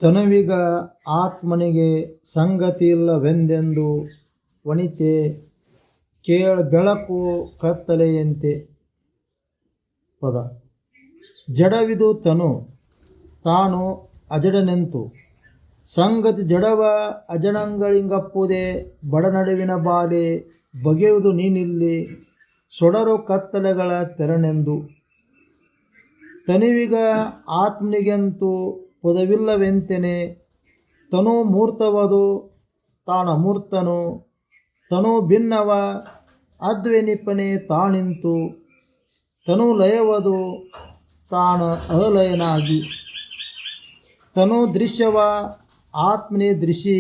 ತನುವಿಗ ಆತ್ಮನಿಗೆ ಸಂಗತಿಯಿಲ್ಲವೆಂದೆಂದು ವನಿತೆ ಕೇಳ ಬೆಳಕು ಕತ್ತಲೆಯಂತೆ. ಪದ ಜಡವಿದು ತನು ತಾನು ಅಜಡನೆಂತು ಸಂಗತಿ ಜಡವ ಅಜಡಂಗಳಿಂಗಪ್ಪುದೇ ಬಡನಡುವಿನ ಬಾಲೆ ಬಗೆಯುವುದು ನೀನಿಲ್ಲಿ ಸೊಡರು ಕತ್ತಲೆಗಳ ತೆರನೆಂದು. ತನುವಿಗ ಆತ್ಮನಿಗೆಂತೂ ಪದವಿಲ್ಲವೆಂತೆನೆ ತನು ಮೂರ್ತವದು ತಾನಮೂರ್ತನು ತನು ಭಿನ್ನವ ಅದ್ವೆನಿಪನೆ ತಾನಿಂತು ತನು ಲಯವದು ತಾನ ಅಲಯನಾಗಿ. ತನು ದೃಶ್ಯವ ಆತ್ಮನೇ ದೃಶಿ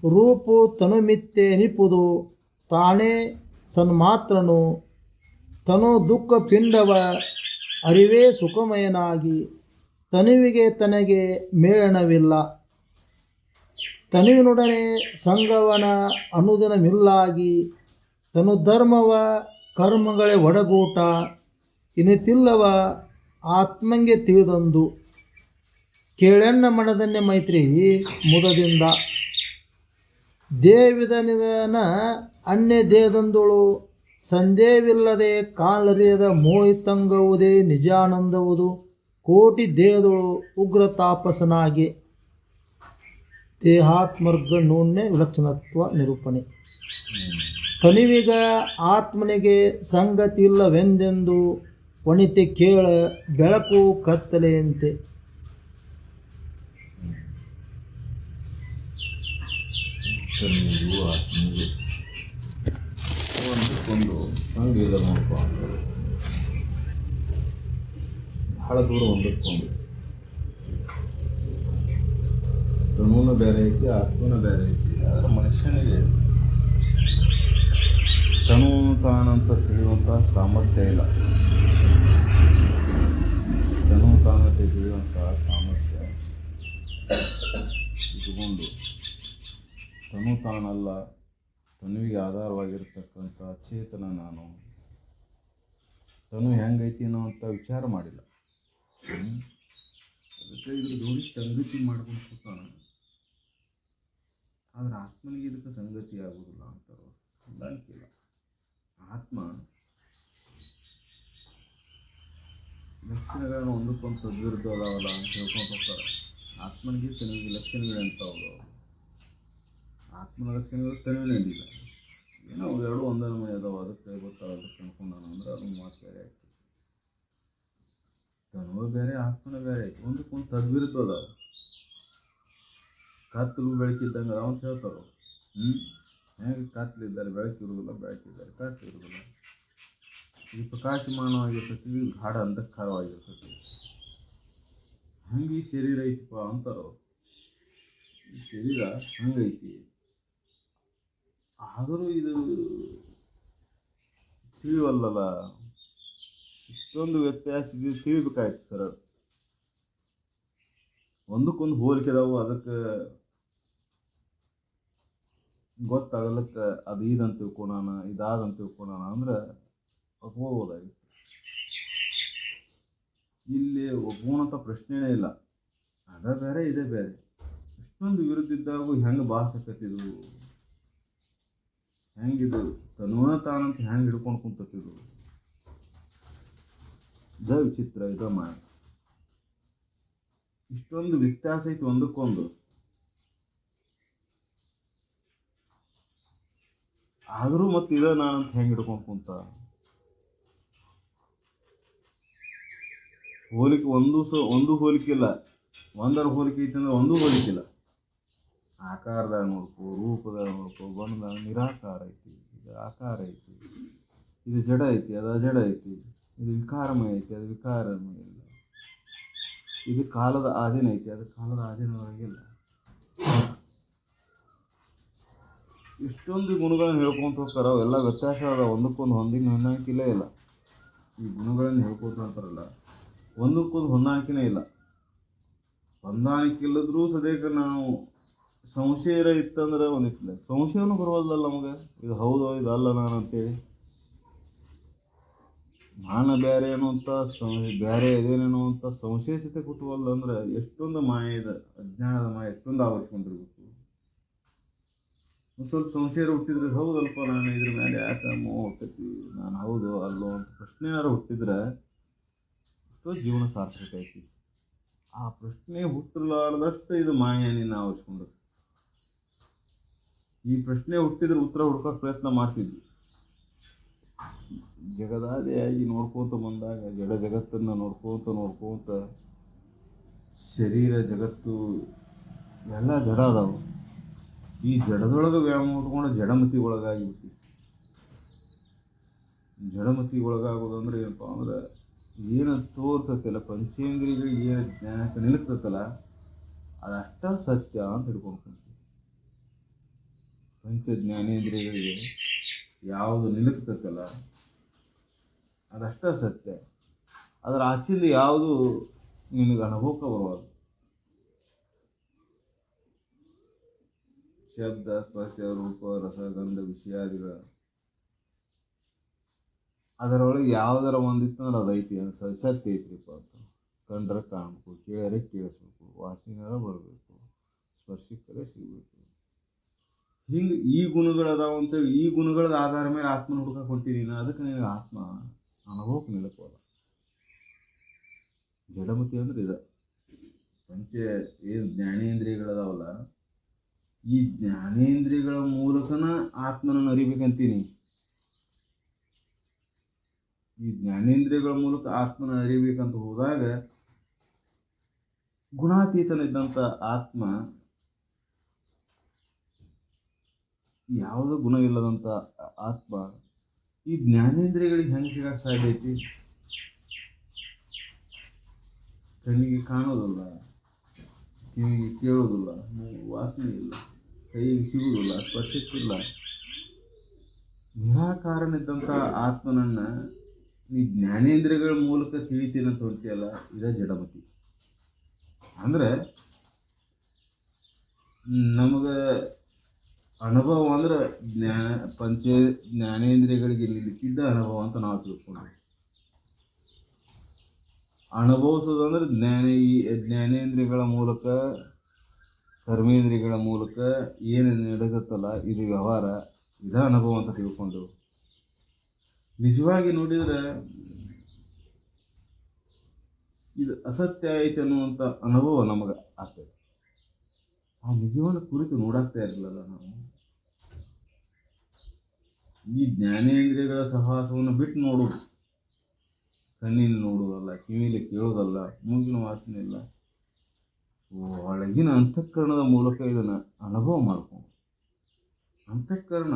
ರೂಪು ತನು ಮಿಥ್ಯೆ ನಿಪುದು ತಾನೇ ಸನ್ಮಾತ್ರನು ತನು ದುಃಖ ಪಿಂಡವ ಅರಿವೇ ಸುಖಮಯನಾಗಿ. ತನುವಿಗೆ ತನಗೆ ಮೇಳನವಿಲ್ಲ ತನುವಿನೊಡನೆ ಸಂಗವನ ಅನುದಿನಮಿಲ್ಲಾಗಿ. ತನು ಧರ್ಮವ ಕರ್ಮಗಳೇ ಒಡಗೂಟ ಇನಿತಿಲ್ಲವ ಆತ್ಮಂಗೆ ತಿಳಿದಂದು. ಕೇಳೆಣ್ಣ ಮನದನ್ನೇ ಮೈತ್ರಿ ಮುದದಿಂದ ದೇವಿದನಿದನ ಅನ್ಯ ದೇಹದಂದೊಳು ಸಂದೇಹವಿಲ್ಲದೆ ಕಾಣರಿಯದ ಮೋಹಿತಂಗವುದೇ ನಿಜಾನಂದವುದು ಕೋಟಿ ದೇಹದೊಳು ಉಗ್ರ ತಾಪಸನಾಗಿ. ದೇಹಾತ್ಮರ್ಗ ನೂನ್ಯ ವಿಲಕ್ಷಣತ್ವ ನಿರೂಪಣೆ. ತನುವಿಗ ಆತ್ಮನಿಗೆ ಸಂಗತಿ ಇಲ್ಲವೆಂದೆಂದು ವನಿತೆ ಕೇಳ ಬೆಳಕು ಕತ್ತಲೆಯಂತೆ. ತನುವಿಗೂ ಆತ್ಮನಿಗೂ ಒಂದಕ್ಕೊಂದು ಸಂಗೀತ ನೋಡಪ್ಪ ಅಂತಾರೆ. ಬಹಳ ದೂರ ಒಂದಕ್ಕೊಂದು. ತನುನ ಬೇರೆ ಐತಿ ಆತ್ಮನ ಬೇರೆ ಐತಿ. ಆದರೆ ಮನುಷ್ಯನಿಗೆ ತನು ತಾನಂತ ತಿಳಿಯುವಂಥ ಸಾಮರ್ಥ್ಯ ಇಲ್ಲ. ತನು ತಾನಂತೆ ತಿಳಿಯುವಂಥ ಸಾಮರ್ಥ್ಯ ಇಟ್ಕೊಂಡು ತನು ತಾನಲ್ಲ ತನುವಿಗೆ ಆಧಾರವಾಗಿರ್ತಕ್ಕಂಥ ಚೇತನ ನಾನು ತನು ಹೆಂಗೈತಿ ಅನ್ನೋವಂಥ ವಿಚಾರ ಮಾಡಿಲ್ಲ. ಅದಕ್ಕೆ ಇದ್ರ ಜೋಡಿ ಸಂಗತಿ ಮಾಡ್ಕೊಂಡು ಕೂತಾನ. ಆದರೆ ಆತ್ಮನಿಗೆ ಇದಕ್ಕೆ ಸಂಗತಿ ಆಗೋದಿಲ್ಲ ಅಂತಾರೆ. ಹೊಂದಾಣಿಕಿಲ್ಲ. ಆತ್ಮ ಲಕ್ಷಣಗಳನ್ನು ಒಂದಕ್ಕೊಂದು ತದ್ವಿರುದ್ಧ ಅದಾವಲ್ಲ ಅಂತ ಹೇಳ್ಕೊಂಡು ಹೋಗ್ತಾರೆ. ಆತ್ಮನಿಗೆ ತನಗೆ ಲಕ್ಷಣಗಳು ಎಂಥವು? ಆತ್ಮನ ಲಕ್ಷಣಗಳು ತನುವಿನಲ್ಲಿಲ್ಲ. ಏನೋ ಎರಡು ಒಂದೇ ನಮೂನೆ ಅದಾವ. ಅದಕ್ಕೆ ಗೊತ್ತಾಗದಕ್ಕೆ ಅನ್ಕೊಂಡು ನಾನು ಅಂದ್ರೆ ಅದು ಮಾತು ಬೇರೆ ಆಗ್ತದೆ. ತನುವ ಬೇರೆ ಆತ್ಮನ ಬೇರೆ ಐತಿ. ಒಂದಕ್ಕೊಂದು ತದ್ವಿರುದ್ಧ ಅದಾವ. ಕತ್ತಲು ಬೆಳಕಿದ್ದಂಗೆ ಅದಾವ ಅಂತ ಹೇಳ್ತಾರೆ. ಹೇಗೆ ಕತ್ತಲಿದ್ದಾರೆ ಬೆಳಕಿರುವುದಿಲ್ಲ, ಬೆಳಕಿದ್ದಾರೆ ಕತ್ತಲಿರುವುದಿಲ್ಲ. ಇದು ಪ್ರಕಾಶಮಾನವಾಗಿರ್ತೈತಿ, ಇದು ಗಾಢ ಅಂಧಕಾರವಾಗಿರ್ತೈತಿ. ಹಂಗೆ ಈ ಶರೀರ ಐತಿಪ್ಪ ಅಂತಾರ. ಈ ಶರೀರ ಹಂಗೈತಿ. ಆದರೂ ಇದು ತಿಳಿವಲ್ಲಲ್ಲ. ಇಷ್ಟೊಂದು ವ್ಯತ್ಯಾಸ ಇದು ತಿಳಿಬೇಕಾಯ್ತು ಸರ್. ಒಂದಕ್ಕೊಂದು ಹೋಲಿಕೆ ಅದಾವು. ಅದಕ್ಕೆ ಗೊತ್ತಾಗಲಕ್ಕೆ ಅದು ಇದಂತ ತಿಳ್ಕೊಳೋಣ ಇದಾದಂತ ತಿಳ್ಕೊಳೋಣ ಅಂದ್ರೆ ಒಪ್ಕೋಬೋದಾಗಿತ್ತು. ಇಲ್ಲಿ ಒಪ್ಕೋಣಂಥ ಪ್ರಶ್ನೆನೇ ಇಲ್ಲ. ಅದ ಬೇರೆ ಇದೇ ಬೇರೆ. ಇಷ್ಟೊಂದು ವಿರುದ್ಧ ಇದ್ದಾಗೂ ಹೆಂಗೆ ಭಾಸಕತ್ತಿದು, ಹೆಂಗಿದು ತನುವನ ತಾನಂತ ಹೆಂಗೆ ಹಿಡ್ಕೊಂಡು ಕುಂತತ್ತಿದು. ಇದ ವಿಚಿತ್ರ, ಇದ ಮಾಯ. ಇಷ್ಟೊಂದು ವ್ಯತ್ಯಾಸ ಐತಿ ಒಂದಕ್ಕೊಂದು. ಆದರೂ ಮತ್ತೆ ಇದ ನಾನಂತ ಹೆಂಗೆ ಹಿಡ್ಕೊಂಡು ಕುಂತ. ಹೋಲಿಕೆ ಒಂದು ಹೋಲಿಕೆ ಇಲ್ಲ. ಒಂದರ ಹೋಲಿಕೆ ಐತಿ ಅಂದ್ರೆ ಒಂದು ಹೋಲಿಕೆ ಇಲ್ಲ. ಆಕಾರದಾಗ ನೋಡ್ಕೋ, ರೂಪದಾಗ ನೋಡ್ಕೋ, ಬಣ್ಣದಾಗ ನಿರಾಕಾರ ಐತಿ, ಇದು ಆಕಾರ ಐತಿ, ಇದು ಜಡ ಐತಿ, ಅದು ಅಜಡ ಐತಿ, ಇದು ವಿಕಾರಮಯ ಐತಿ, ಅದು ವಿಕಾರಮಯ ಇಲ್ಲ, ಇದು ಕಾಲದ ಆಧೀನ ಐತಿ, ಅದು ಕಾಲದ ಆಧೀನವಾಗಿಲ್ಲ. ಇಷ್ಟೊಂದು ಗುಣಗಳನ್ನು ಹೇಳ್ಕೊಂತ ಹೋಗ್ತಾರ. ಅವೆಲ್ಲ ವ್ಯತ್ಯಾಸ ಅದ. ಒಂದಕ್ಕೊಂದು ಹೊಂದಾಣಿಕೆಲೇ ಇಲ್ಲ. ಈ ಗುಣಗಳನ್ನು ಹೇಳ್ಕೊತ ಅಂತಾರಲ್ಲ, ಒಂದಕ್ಕೊಂದು ಹೊಂದಾಣಿಕೆನೇ ಇಲ್ಲ. ಹೊಂದಾಣಿಕೆ ಇಲ್ಲದ್ರೂ ಸದ್ಯಕ್ಕೆ ನಾವು ಸಂಶಯ ಇತ್ತಂದ್ರೆ ಒಂದಿಟ್ಟಿಲ್ಲ. ಸಂಶಯನೂ ಬರೋದಲ್ಲ ನಮಗೆ. ಇದು ಹೌದೋ ಇದಲ್ಲ ನಾನು ಅಂತೇಳಿ. ನಾನು ಬೇರೆ ಏನೋ ಅಂತ ಬೇರೆ ಇದೇನೇನೋ ಅಂತ ಸಂಶಯಿಸತೆ ಕುತೂಹಲ ಅಂದ್ರೆ ಎಷ್ಟೊಂದು ಮಾಯ ಇದೆ, ಅಜ್ಞಾನದ ಮಾಯ ಎಷ್ಟೊಂದು ಆವರಿಸ್ಕೊಂಡಿರ್ಬೇಕು. ಒಂದು ಸ್ವಲ್ಪ ಸಂಶಯ ಹುಟ್ಟಿದ್ರೆ ಹೌದಲ್ಪ ನಾನು ಇದ್ರ ಮೇಲೆ ಯಾಕೆ ಮೋಹ ಹುಟ್ಟೈತಿ, ನಾನು ಹೌದು ಅಲ್ಲೋ ಅಂತ ಪ್ರಶ್ನೆ ಏನಾರು ಹುಟ್ಟಿದ್ರೆ ಎಷ್ಟೋ ಜೀವನ ಸಾರ್ಥಕ ಐತಿ. ಆ ಪ್ರಶ್ನೆ ಹುಟ್ಟಲಾರ್ದಷ್ಟು ಇದು ಮಾಯ ನಿನ್ನ ಆವರಿಸ್ಕೊಂಡು. ಈ ಪ್ರಶ್ನೆ ಹುಟ್ಟಿದ್ರೆ ಉತ್ತರ ಹುಡ್ಕೋಕೆ ಪ್ರಯತ್ನ ಮಾಡ್ತಿದ್ವಿ. ಜಗದಾದಿಯಾಗಿ ನೋಡ್ಕೋತ ಬಂದಾಗ ಜಡ ಜಗತ್ತನ್ನು ನೋಡ್ಕೋತ ಶರೀರ ಜಗತ್ತು ಎಲ್ಲ ಜಡ ಅದಾವು. ಈ ಜಡದೊಳಗೆ ವ್ಯಾಯಾಮ ಉಟ್ಕೊಂಡು ಜಡಮತಿ ಒಳಗಾಗಿಬಿಟ್ಟು. ಜಡಮತಿ ಒಳಗಾಗೋದಂದ್ರೆ ಏನಪ್ಪ ಅಂದ್ರೆ ಏನು ತೋರ್ತೈತಲ್ಲ ಪಂಚೇಂದ್ರಿಯಗಳಿಗೆ ಏನು ಜ್ಞಾನಕ್ಕೆ ನಿಲುಕ್ತೈತಲ್ಲ ಅದಷ್ಟ ಸತ್ಯ ಅಂತ ಹಿಡ್ಕೊಂಡ್ಕೊಂತೀವಿ. ಪಂಚ ಜ್ಞಾನೇಂದ್ರಿಯಗಳಿಗೆ ಯಾವುದು ನಿಲುಕ್ತೈತಲ್ಲ ಅದಷ್ಟ ಸತ್ಯ. ಅದರ ಆಚಿಂದ ಯಾವುದು ನಿನಗೆ ಅನುಭವಕ್ಕೆ ಬರುವುದು. ಶಬ್ದ ಸ್ಪರ್ಶ ರೂಪ ರಸ ಗಂಧ ವಿಷಯಾದಿಗಳ ಅದರೊಳಗೆ ಯಾವುದರ ಒಂದಿತ್ತು ಅಂದ್ರೆ ಅದೈತಿ ಅನ್ಸ ಸತ್ಯ ಐತ್ರಿಪ್ಪ ಅಂತ. ಕಂಡ್ರೆ ಕಾಣಬೇಕು, ಕೇಳರೆ ಕೇಳಿಸ್ಬೇಕು, ವಾಸನೆಗಳ ಬರಬೇಕು, ಸ್ಪರ್ಶಿಕರೇ ಸಿಗಬೇಕು. ಹಿಂಗೆ ಈ ಗುಣಗಳದಾವ ಅಂತೇಳಿ ಈ ಗುಣಗಳದ ಆಧಾರ ಮೇಲೆ ಆತ್ಮನ ಹುಡುಕಕ್ಕೆ ಹೊಂಟಿದ್ದೀನಿ. ಅದಕ್ಕೆ ನಿನಗೆ ಆತ್ಮ ಅನುಭವಕ್ಕೆ ನಿಲ್ಲಕೋಲ್ಲ. ಜಡಮತಿ ಅಂದ್ರೆ ಇದು ಪಂಚ ಏನು ಜ್ಞಾನೇಂದ್ರಿಯಗಳದಾವಲ್ಲ, ಈ ಜ್ಞಾನೇಂದ್ರಿಯಗಳ ಮೂಲಕನ ಆತ್ಮನನ್ನು ಅರಿಬೇಕಂತೀನಿ. ಈ ಜ್ಞಾನೇಂದ್ರಿಯಗಳ ಮೂಲಕ ಆತ್ಮನ ಅರಿಬೇಕಂತ ಹೋದಾಗ ಗುಣಾತೀತನಿದ್ದಂಥ ಆತ್ಮ ಯಾವುದೋ ಗುಣ ಇಲ್ಲದಂಥ ಆತ್ಮ ಈ ಜ್ಞಾನೇಂದ್ರಿಯಗಳಿಗೆ ಹೆಂಗೆ ಸಿಗಕ್ಕೆ ಸಾಧ್ಯ ಐತಿ? ಕಣ್ಣಿಗೆ ಕಾಣೋದಿಲ್ಲ, ಕಿವಿಗೆ ಕೇಳೋದಿಲ್ಲ, ವಾಸನೆ ಇಲ್ಲ, ಕೈಗೆ ಸಿಗುವುದಿಲ್ಲ, ಸ್ಪರ್ಶಕ್ಕಿಲ್ಲ. ನಿರಾಕಾರನಿದ್ದಂಥ ಆತ್ಮನನ್ನು ನೀ ಜ್ಞಾನೇಂದ್ರಿಯಗಳ ಮೂಲಕ ತಿಳಿತೀನಿ ಅಂತ ಹೊಂಟಿಯಲ್ಲ, ಇದೇ ಜಡಮತಿ. ಅಂದರೆ ನಮಗೆ ಅನುಭವ ಅಂದ್ರೆ ಜ್ಞಾನೇಂದ್ರಿಯಗಳಿಗೆ ನಿಲುಕಿದ್ದ ಅನುಭವ ಅಂತ ನಾವು ತಿಳ್ಕೊಂಡ್ವಿ. ಅನುಭವಿಸೋದಂದ್ರೆ ಜ್ಞಾನೇಂದ್ರಿಯಗಳ ಮೂಲಕ ಕರ್ಮೇಂದ್ರಿಯಗಳ ಮೂಲಕ ಏನು ನಡೆಯುತ್ತಲ್ಲ ಇದು ವ್ಯವಹಾರ, ಇದೇ ಅನುಭವ ಅಂತ ತಿಳ್ಕೊಂಡು. ನಿಜವಾಗಿ ನೋಡಿದರೆ ಇದು ಅಸತ್ಯ ಐತೆ ಅನ್ನುವಂಥ ಅನುಭವ ನಮಗೆ ಆಗ್ತದೆ. ಆ ನಿಜವನ್ನು ಕುರಿತು ನೋಡಾಕ್ತಾ ಇರಲಿಲ್ಲ ನಾವು. ಈ ಜ್ಞಾನೇಂದ್ರಿಯಗಳ ಸಹವಾಸವನ್ನು ಬಿಟ್ಟು ನೋಡೋದು, ಕಣ್ಣಿನ ನೋಡುವುದಲ್ಲ, ಕಿವಿಯಲ್ಲಿ ಕೇಳೋದಲ್ಲ, ಮೂಗಿನ ವಾಸನೆ ಇಲ್ಲ, ಒಳಗಿನ ಅಂತಃಕರಣದ ಮೂಲಕ ಇದನ್ನು ಅನುಭವ ಮಾಡ್ಕೊಂಡು. ಅಂತಃಕರಣ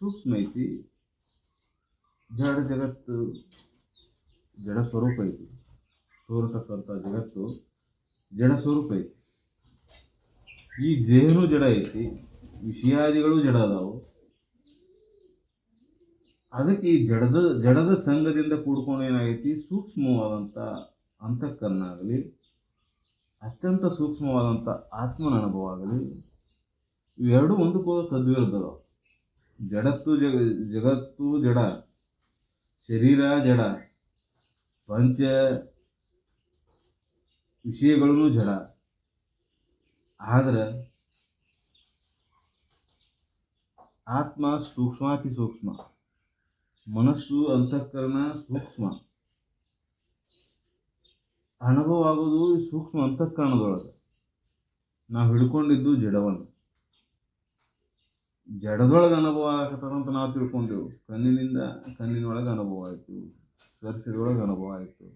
ಸೂಕ್ಷ್ಮ ಐತಿ, ಜಡ ಜಗತ್ತು ಜಡ ಸ್ವರೂಪ ಐತಿ, ತೋರತಕ್ಕಂಥ ಜಗತ್ತು ಜಡ ಸ್ವರೂಪ ಐತಿ. ಈ ದೇಹನೂ ಜಡ ಐತಿ, ವಿಷಯಾದಿಗಳು ಜಡ ಅದಾವು. ಅದಕ್ಕೆ ಈ ಜಡದ ಸಂಘದಿಂದ ಕೂಡ್ಕೊಂಡು ಏನಾಗೈತಿ, ಸೂಕ್ಷ್ಮವಾದಂಥ ಅಂತಃಕರಣ ಆಗಲಿ, ಅತ್ಯಂತ ಸೂಕ್ಷ್ಮವಾದಂಥ ಆತ್ಮನ ಅನುಭವ ಆಗಲಿ, ಇವೆರಡೂ ಒಂದಕ್ಕೂ ತದ್ವಿರುದ್ಧದವು. ಜಗತ್ತು ಜಡ, ಶರೀರ ಜಡ, ಪಂಚ ವಿಷಯಗಳೂ ಜಡ. ಆದ್ರೆ ಆತ್ಮ ಸೂಕ್ಷ್ಮಾತಿ ಸೂಕ್ಷ್ಮ, ಮನಸ್ಸು ಅಂತಃಕರಣ ಸೂಕ್ಷ್ಮ, ಅನುಭವ ಆಗೋದು ಸೂಕ್ಷ್ಮ ಅಂತಃಕರಣದೊಳಗೆ. ನಾವು ಹಿಡ್ಕೊಂಡಿದ್ದು ಜಡವನ್ನು, ಜಡದೊಳಗೆ ಅನುಭವ ಆಗತ್ತದಂತ ನಾವು ತಿಳ್ಕೊಂಡೆವು. ಕಣ್ಣಿನೊಳಗೆ ಅನುಭವ ಆಯಿತು, ಸ್ಪರ್ಶದೊಳಗೆ ಅನುಭವ ಆಯಿತು.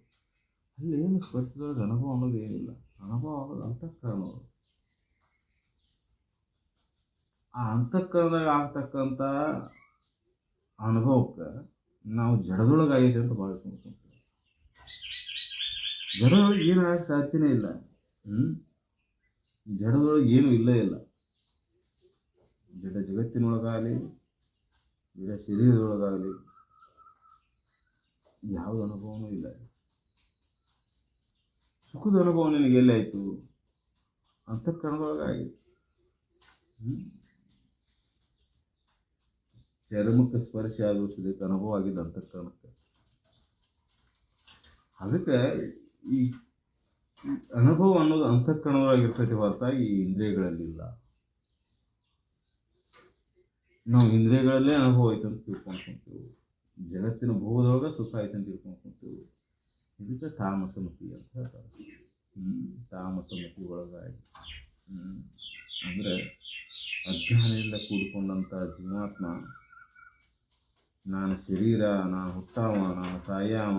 ಅಲ್ಲಿ ಏನು ಸ್ಪರ್ಶದೊಳಗೆ ಅನುಭವ ಅನ್ನೋದು ಏನಿಲ್ಲ, ಅನುಭವ ಆಗೋದು ಅಂತಃಕರಣದೊಳಗೆ. ಆ ಅಂತಃಕರಣದಾಗ ಆಗ್ತಕ್ಕಂಥ ಅನುಭವಕ್ಕೆ ನಾವು ಜಡದೊಳಗೆ ಆಗೈತೆ ಅಂತ ಭಾವಿಸ್ಕೊಂತೀವಿ. ಜಡದೊಳಗೆ ಏನು ಆಗಕ್ಕೆ ಸಾಧ್ಯನೇ ಇಲ್ಲ. ಜಡದೊಳಗೆ ಏನೂ ಇಲ್ಲೇ ಇಲ್ಲ. ಜಡ ಜಗತ್ತಿನೊಳಗಾಗಲಿ, ಜಡ ಶರೀರದೊಳಗಾಗಲಿ ಯಾವುದು ಅನುಭವನೂ ಇಲ್ಲ. ಸುಖದ ಅನುಭವ ನಿನಗೆ ಎಲ್ಲಾಯಿತು? ಅಂತಃಕರಣದೊಳಗಾಗಿತ್ತು. ಚರ್ಮಕ್ಕೆ ಸ್ಪರ್ಶ ಆಗುವುದಕ್ಕೆ ಅನುಭವ ಆಗಿದ್ದು ಅಂತಃಕರಣಕ್ಕೆ. ಅದಕ್ಕೆ ಈ ಅನುಭವ ಅನ್ನೋದು ಅಂತಃಕರಣವಾಗಿರ್ತೈತಿ ಹೊರತಾಗಿ ಈ ಇಂದ್ರಿಯಗಳಲ್ಲಿಲ್ಲ. ನಾವು ಇಂದ್ರಿಯಗಳಲ್ಲೇ ಅನುಭವ ಐತೆ ಅಂತ ತಿಳ್ಕೊಂಡ್ಕೊಂತೀವಿ, ಜಗತ್ತಿನ ಭೋಗದೊಳಗೆ ಸುಖ ಐತೆ ಅಂತ ತಿಳ್ಕೊಂಡ್ಕೊಂತೀವಿ. ಇದಕ್ಕೆ ತಾಮಸಮತಿ ಅಂತ ಹೇಳ್ತಾರೆ. ತಾಮಸಮತಿ ಒಳಗಾಗಿ ಅಂದರೆ ಅಜ್ಞಾನದಿಂದ ಕೂಡಿಕೊಂಡಂಥ ಜೀವಾತ್ಮ ನಾನು ಶರೀರ, ನಾನು ಹುಟ್ಟಾವ, ನಾನು ಸಾಯಾವ,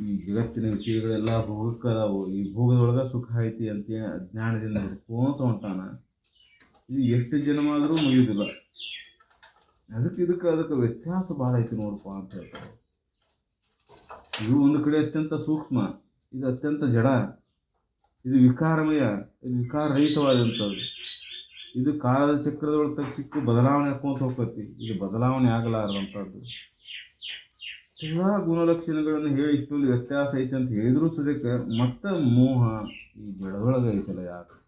ಈ ಜಗತ್ತಿನ ವಿಷಯಗಳೆಲ್ಲ ಭೋಗಕ್ಕದಾವು, ಈ ಭೋಗದೊಳಗೆ ಸುಖ ಐತಿ ಅಂತೇಳಿ ಅಜ್ಞಾನದಿಂದ ಹುಡ್ಕೋತ ಹೊಂಟಾನ. ಇದು ಎಷ್ಟು ಜನ್ಮಾದರೂ ಮುಗಿಯೋದಿಲ್ಲ. ಅದಕ್ಕೆ ವ್ಯತ್ಯಾಸ ಭಾಳ ಐತಿ ನೋಡಪ್ಪ ಅಂತ ಹೇಳ್ತಾರೆ. ಇದು ಒಂದು ಕಡೆ ಅತ್ಯಂತ ಸೂಕ್ಷ್ಮ, ಇದು ಅತ್ಯಂತ ಜಡ, ಇದು ವಿಕಾರಮಯ, ಇದು ವಿಕಾರರಹಿತವಾದಂಥದ್ದು. ಇದು ಕಾಲದ ಚಕ್ರದೊಳಗೆ ಸಿಕ್ಕು ಬದಲಾವಣೆ ಹಾಕೊಂತ ಹೋಗ್ತೈತಿ. ಇದು ಬದಲಾವಣೆ ಆಗಲಾರದಂಥದ್ದು. ಎಲ್ಲ ಗುಣಲಕ್ಷಣಗಳನ್ನು ಹೇಳಿ ಇಷ್ಟೊಂದು ವ್ಯತ್ಯಾಸ ಐತೆ ಅಂತ ಹೇಳಿದ್ರು ಸದ್ಯಕ್ಕೆ ಮತ್ತೆ ಮೋಹ ಈ ಬೆಳವಳಗೆ ಐತಲ್ಲ ಯಾಕಪ್ಪ?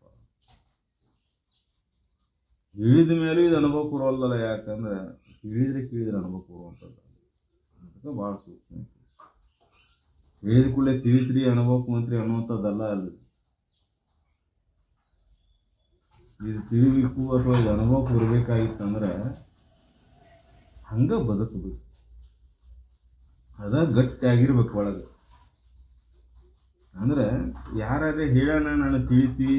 ಹೇಳಿದ ಮೇಲೂ ಇದು ಅನುಭವ ಕೊಡುವಲ್ಲ. ಯಾಕಂದ್ರೆ ಕೇಳಿದ್ರೆ ಅನುಭವ ಕೊಡುವಂಥದ್ದು. ಅದಕ್ಕೆ ಭಾಳ ಸೂಕ್ಷ್ಮ. ಹೇಳಿದ ಕೂಡಲೇ ತಿಳಿತ್ರಿ ಅನುಭವಕ್ಕೆ ಮಂತ್ರಿ ಅನ್ನುವಂಥದ್ದಲ್ಲ. ಅಲ್ಲಿ ಇದು ತಿಳಿಬೇಕು ಅಥವಾ ಇದು ಅನುಭವಕ್ಕೆ ಬರಬೇಕಾಗಿತ್ತಂದ್ರೆ ಹಂಗೆ ಬದುಕಬೇಕು. ಅದ ಗಟ್ಟಿಯಾಗಿರ್ಬೇಕು ಒಳಗೆ. ಅಂದರೆ ಯಾರೇ ಹೇಳೋಣ ನಾನು ತಿಳಿತಿ,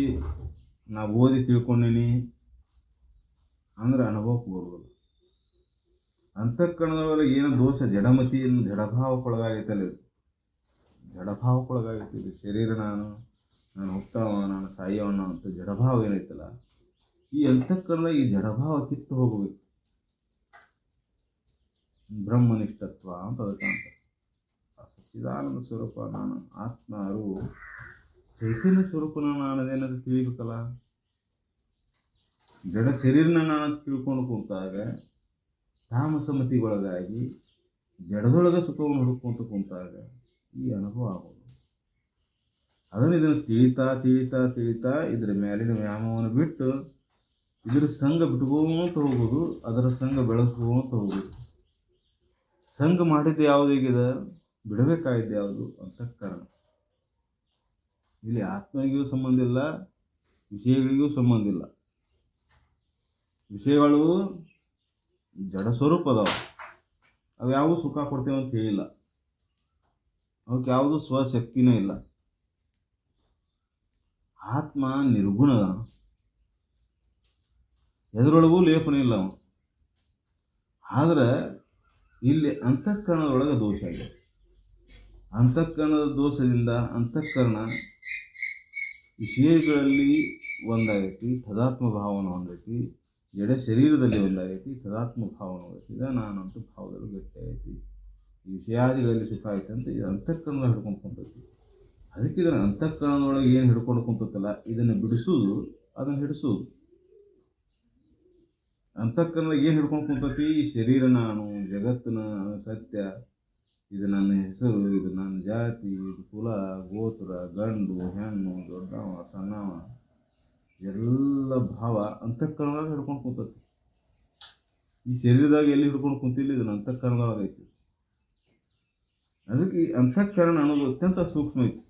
ನಾ ಓದಿ ತಿಳ್ಕೊಂಡೀನಿ ಅಂದ್ರೆ ಅನುಭವಕ್ಕೆ ಬರೋದಿಲ್ಲ. ಅಂತಃಕರಣದೊಳಗೆ ಏನು ದೋಷ, ಜಡಮತಿ, ಜಡಭಾವಕ್ಕೊಳಗಾಗೈತಲ್ಲ, ಇದು ಜಡಭಾವಕ್ಕೊಳಗಾಗೈತಿ. ಇದು ಶರೀರ ನಾನು ಹುಟ್ಟವ, ನಾನು ಸಾಯವಣ್ಣ ಅಂತ ಜಡಭಾವ ಏನೈತಲ್ಲ, ಈ ಅಂತಃಕರಣದ ಈ ಜಡಭಾವ ಕಿತ್ತು ಹೋಗಬೇಕು. ಬ್ರಹ್ಮನಿಷ್ಠತ್ವ ಅಂತ ಅದಕ್ಕೆ ಅಂತಾರೆ. ಸಚ್ಚಿದಾನಂದ ಸ್ವರೂಪ ನಾನು ಆತ್ಮ, ಅರಿವು, ಚೈತನ್ಯ ಸ್ವರೂಪನ ನಾನದೇನಂತ ತಿಳಿಬೇಕಲ್ಲ. ಜಡ ಶರೀರನ ನಾನು ತಿಳ್ಕೊಂಡು ಕುಂತಾಗ ತಾಮಸಮತಿಗೊಳಗಾಗಿ ಜಡದೊಳಗೆ ಸುಖವನ್ನು ಹುಡುಕೊಂತ ಕುಂತಾಗ ಈ ಅನುಭವ ಆಗೋದು. ಅದನ್ನು ಇದನ್ನು ತಿಳಿತಾ ತಿಳಿತಾ ತಿಳಿತಾ ಇದರ ಮೇಲಿನ ವ್ಯಾಮೋಹವನ್ನು ಬಿಟ್ಟು ಇದರ ಸಂಘ ಬಿಟ್ಕೋತ ಹೋಗೋದು, ಅದರ ಸಂಘ ಬೆಳೆಸ್ಕೋತ ಹೋಗೋದು. ಸಂಘ ಮಾಡಿದ್ದು ಯಾವುದು ಈಗಿದೆ, ಬಿಡಬೇಕಾಗಿದ್ದು ಯಾವುದು? ಅಂತಃಕರಣ. ಇಲ್ಲಿ ಆತ್ಮನಿಗೂ ಸಂಬಂಧ ಇಲ್ಲ, ವಿಷಯಗಳಿಗೂ ಸಂಬಂಧ ಇಲ್ಲ. ವಿಷಯಗಳು ಜಡ ಸ್ವರೂಪ ಅದಾವ, ಅವು ಯಾವುವು ಸುಖ ಕೊಡ್ತೇವೆ ಅಂತ ಹೇಳಿಲ್ಲ. ಅವಕ್ಕೆ ಯಾವುದು ಸ್ವಶಕ್ತಿನೇ ಇಲ್ಲ. ಆತ್ಮ ನಿರ್ಗುಣದ, ಎದರೊಳಗೂ ಲೇಪನ ಇಲ್ಲ ಅವನು. ಆದರೆ ಇಲ್ಲಿ ಅಂತಃಕರಣದೊಳಗೆ ದೋಷ ಇದೆ. ಅಂತಃಕರಣದ ದೋಷದಿಂದ ಅಂತಃಕರಣ ವಿಷಯಗಳಲ್ಲಿ ಒಂದಾಗೈತಿ, ತದಾತ್ಮ ಭಾವನ ಹೊಂದೈತಿ. ಜಡ ಶರೀರದಲ್ಲಿ ಒಂದಾಗೈತಿ, ತದಾತ್ಮ ಭಾವನ ಹೊಂದೈತಿ. ಇದ ನಾನಂತೂ ಭಾವದಲ್ಲಿ ಗಟ್ಟಿ ಐತಿ. ಈ ವಿಷಯಾದಿಗಳಲ್ಲಿ ಸುಖ ಐತೆ ಅಂತ ಇದು ಅಂತಃಕರಣದಾಗ ಹಿಡ್ಕೊಂಡು ಕುಂತೈತಿ. ಅದಕ್ಕೆ ಇದನ್ನು ಅಂತಃಕರಣದೊಳಗೆ ಏನು ಹಿಡ್ಕೊಂಡು ಕುಂತತ್ತಲ್ಲ, ಇದನ್ನು ಬಿಡಿಸೋದು, ಅದನ್ನು ಹಿಡಿಸೋದು. ಅಂತಃಕರಣದಾಗ ಏನು ಹಿಡ್ಕೊಂಡು ಕುಂತೈತಿ? ಈ ಶರೀರ ನಾನು, ಜಗತ್ತಿನ ಸತ್ಯ, ಇದು ನನ್ನ ಹೆಸರು, ಇದು ನನ್ನ ಜಾತಿ, ಇದು ಕುಲ, ಗೋತ್ರ, ಗಂಡು, ಹೆಣ್ಣು, ದೊಡ್ಡವ, ಸಣ್ಣವ, ಎಲ್ಲ ಭಾವ ಅಂತಃಕರಣದಾಗ ಹಿಡ್ಕೊಂಡು ಕುಂತೈತಿ. ಈ ಶರೀರದಾಗ ಎಲ್ಲಿ ಹಿಡ್ಕೊಂಡು ಕುಂತಿಲ್ಲ, ಇದನ್ನ ಅಂತಃಕರಣದಾಗ ಐತಿ. ಅದಕ್ಕೆ ಈ ಅಂತಃಕರಣ ಅನ್ನೋದು ಅತ್ಯಂತ ಸೂಕ್ಷ್ಮ ಐತಿ.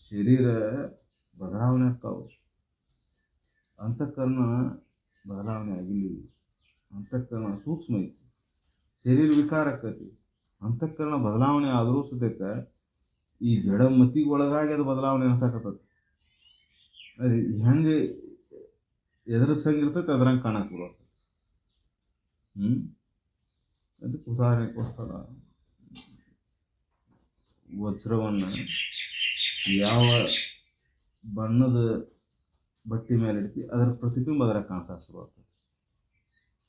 ಶರೀರ ಬದಲಾವಣೆ ಆಗ್ತಾವೆ, ಅಂತಃಕರಣ ಬದಲಾವಣೆ ಆಗಿಲ್ಲ. ಅಂತಃಕರಣ ಸೂಕ್ಷ್ಮ ಐತಿ. ಶರೀರ ವಿಕಾರ ಆಕತಿ, ಅಂತಃಕರಣ ಬದಲಾವಣೆ ಆದರೂ ಸದ್ಯಕ್ಕೆ ಈ ಜಡಮತಿಗೆ ಒಳಗಾಗಿ ಅದು ಬದಲಾವಣೆ ಅನ್ಸಕತ್ತೈತಿ. ಅದು ಹೆಂಗೆ ಎದ್ರ ಸಂಗಿರ್ತೈತೆ ಅದ್ರಂಗೆ ಕಾಣಕ್ಕೆ ಬರುತ್ತೆ. ಅದಕ್ಕೆ ಉದಾಹರಣೆ ಕೊಡ್ತಾರ, ವಜ್ರವನ್ನು ಯಾವ ಬಣ್ಣದ ಬಟ್ಟೆ ಮೇಲೆ ಇಡ್ತಿ ಅದರ ಪ್ರತಿಬಿಂಬ ಅದರ ಕಾಣಿಸ ಶುರುವಾಗ್ತದೆ.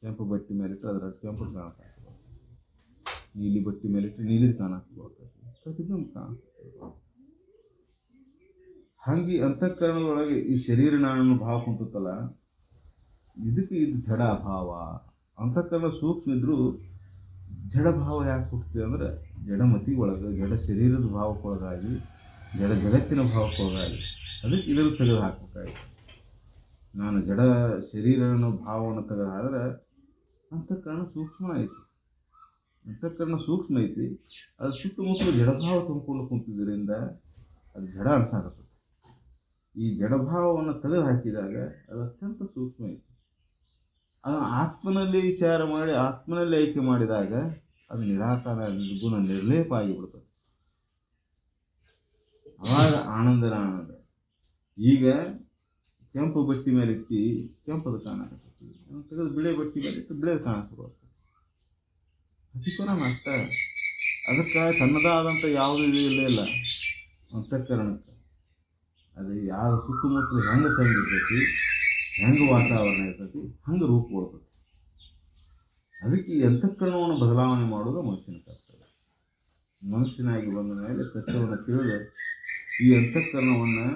ಕೆಂಪು ಬಟ್ಟೆ ಮೇಲಿಟ್ಟು ಅದರ ಕೆಂಪು ಕಾಣಿಸ ಶುರುವಾಗ್ತದೆ. ನೀಲಿ ಬಟ್ಟೆ ಮೇಲಿಟ್ಟು ನೀಲಿದು ಕಾಣಕ್ಕೆ ಶುರುವಾಗ್ತದೆ. ಪ್ರತಿಬಿಂಬ ಕಾಣಿಸ್ತದೆ. ಹಾಗೆ ಅಂತಃಕರಣದೊಳಗೆ ಈ ಶರೀರ ನಾನು ಭಾವ ಕುಂತಲ್ಲ, ಇದಕ್ಕೆ ಇದು ಜಡ ಭಾವ. ಅಂತಃಕರಣ ಸೂಕ್ಷ್ಮ ಇದ್ರೂ ಜಡಭಾವ ಯಾಕೆ ಹುಟ್ಟುತ್ತೆ ಅಂದರೆ ಜಡಮತಿ ಒಳಗೆ, ಜಡ ಶರೀರದ ಭಾವಕ್ಕೊಳಗಾಗಿ, ಜಡ ಜಗತ್ತಿನ ಭಾವಕ್ಕೊಳಗಾಗಿ. ಅದಕ್ಕೆ ಇದನ್ನು ತೆಗೆದು ಹಾಕಬೇಕಾಯ್ತು. ನಾನು ಜಡ ಶರೀರ ಅನ್ನೋ ಭಾವವನ್ನು ತೆಗೆದಾದ್ರೆ ಅಂತಃಕರಣ ಸೂಕ್ಷ್ಮ ಆಯಿತು. ಅಂತಃಕರಣ ಸೂಕ್ಷ್ಮ ಐತಿ. ಅದು ಸುತ್ತಮುತ್ತಲು ಜಡಭಾವ ತುಂಬಿಕೊಂಡು ಕುಂತಿದ್ದರಿಂದ ಅದು ಜಡ ಅನ್ಸಾಕತ್ತೆ. ಈ ಜಡಭಾವವನ್ನು ತೆಗೆದು ಹಾಕಿದಾಗ ಅದು ಅತ್ಯಂತ ಸೂಕ್ಷ್ಮ ಐತಿ. ಅದನ್ನು ಆತ್ಮನಲ್ಲಿ ವಿಚಾರ ಮಾಡಿ ಆತ್ಮನಲ್ಲಿ ಆಯ್ಕೆ ಮಾಡಿದಾಗ ಅದು ನಿರಾಕಾರ ನಿರ್ಗುಣ ನಿರ್ಲೇಪ ಆಗಿಬಿಡ್ತದೆ. ಅವಾಗ ಆನಂದನ ಆನಂದ. ಈಗ ಕೆಂಪು ಬಟ್ಟಿ ಮೇಲೆ ಇಟ್ಟು ಕೆಂಪದು ಕಾಣಕತ್ತೈತಿ, ತೆಗೆದು ಬಿಳೆ ಬಟ್ಟಿ ಮೇಲೆ ಇಟ್ಟು ಬಿಳೆದು ಕಾಣಕ್ಕೆ ಪ್ರತಿಫಲನ ಅಷ್ಟ. ಅದಕ್ಕೆ ತನ್ನದಾದಂಥ ಯಾವುದೂ ಇಲ್ಲೇ ಇಲ್ಲ ಅಂತಃಕರಣಕ್ಕೆ. ಅದು ಯಾವ ಸುತ್ತಮುತ್ತಲು ಹೆಂಗೆ ಸಂಗ ಇರ್ತೈತಿ, ಹೆಂಗೆ ವಾತಾವರಣ ಇರ್ತೈತಿ, ಹಂಗೆ ರೂಪುಗೊಳ್ತೈತಿ. ಅದಕ್ಕೆ ಈ ಅಂತಃಕರಣವನ್ನು ಬದಲಾವಣೆ ಮಾಡೋದು ಮನುಷ್ಯನ ಕರ್ತವ್ಯ. ಮನುಷ್ಯನಾಗಿ ಬಂದ ಮೇಲೆ ಸತ್ಯವನ್ನು ತಿಳಿದ ಈ ಅಂತಃಕರಣವನ್ನು,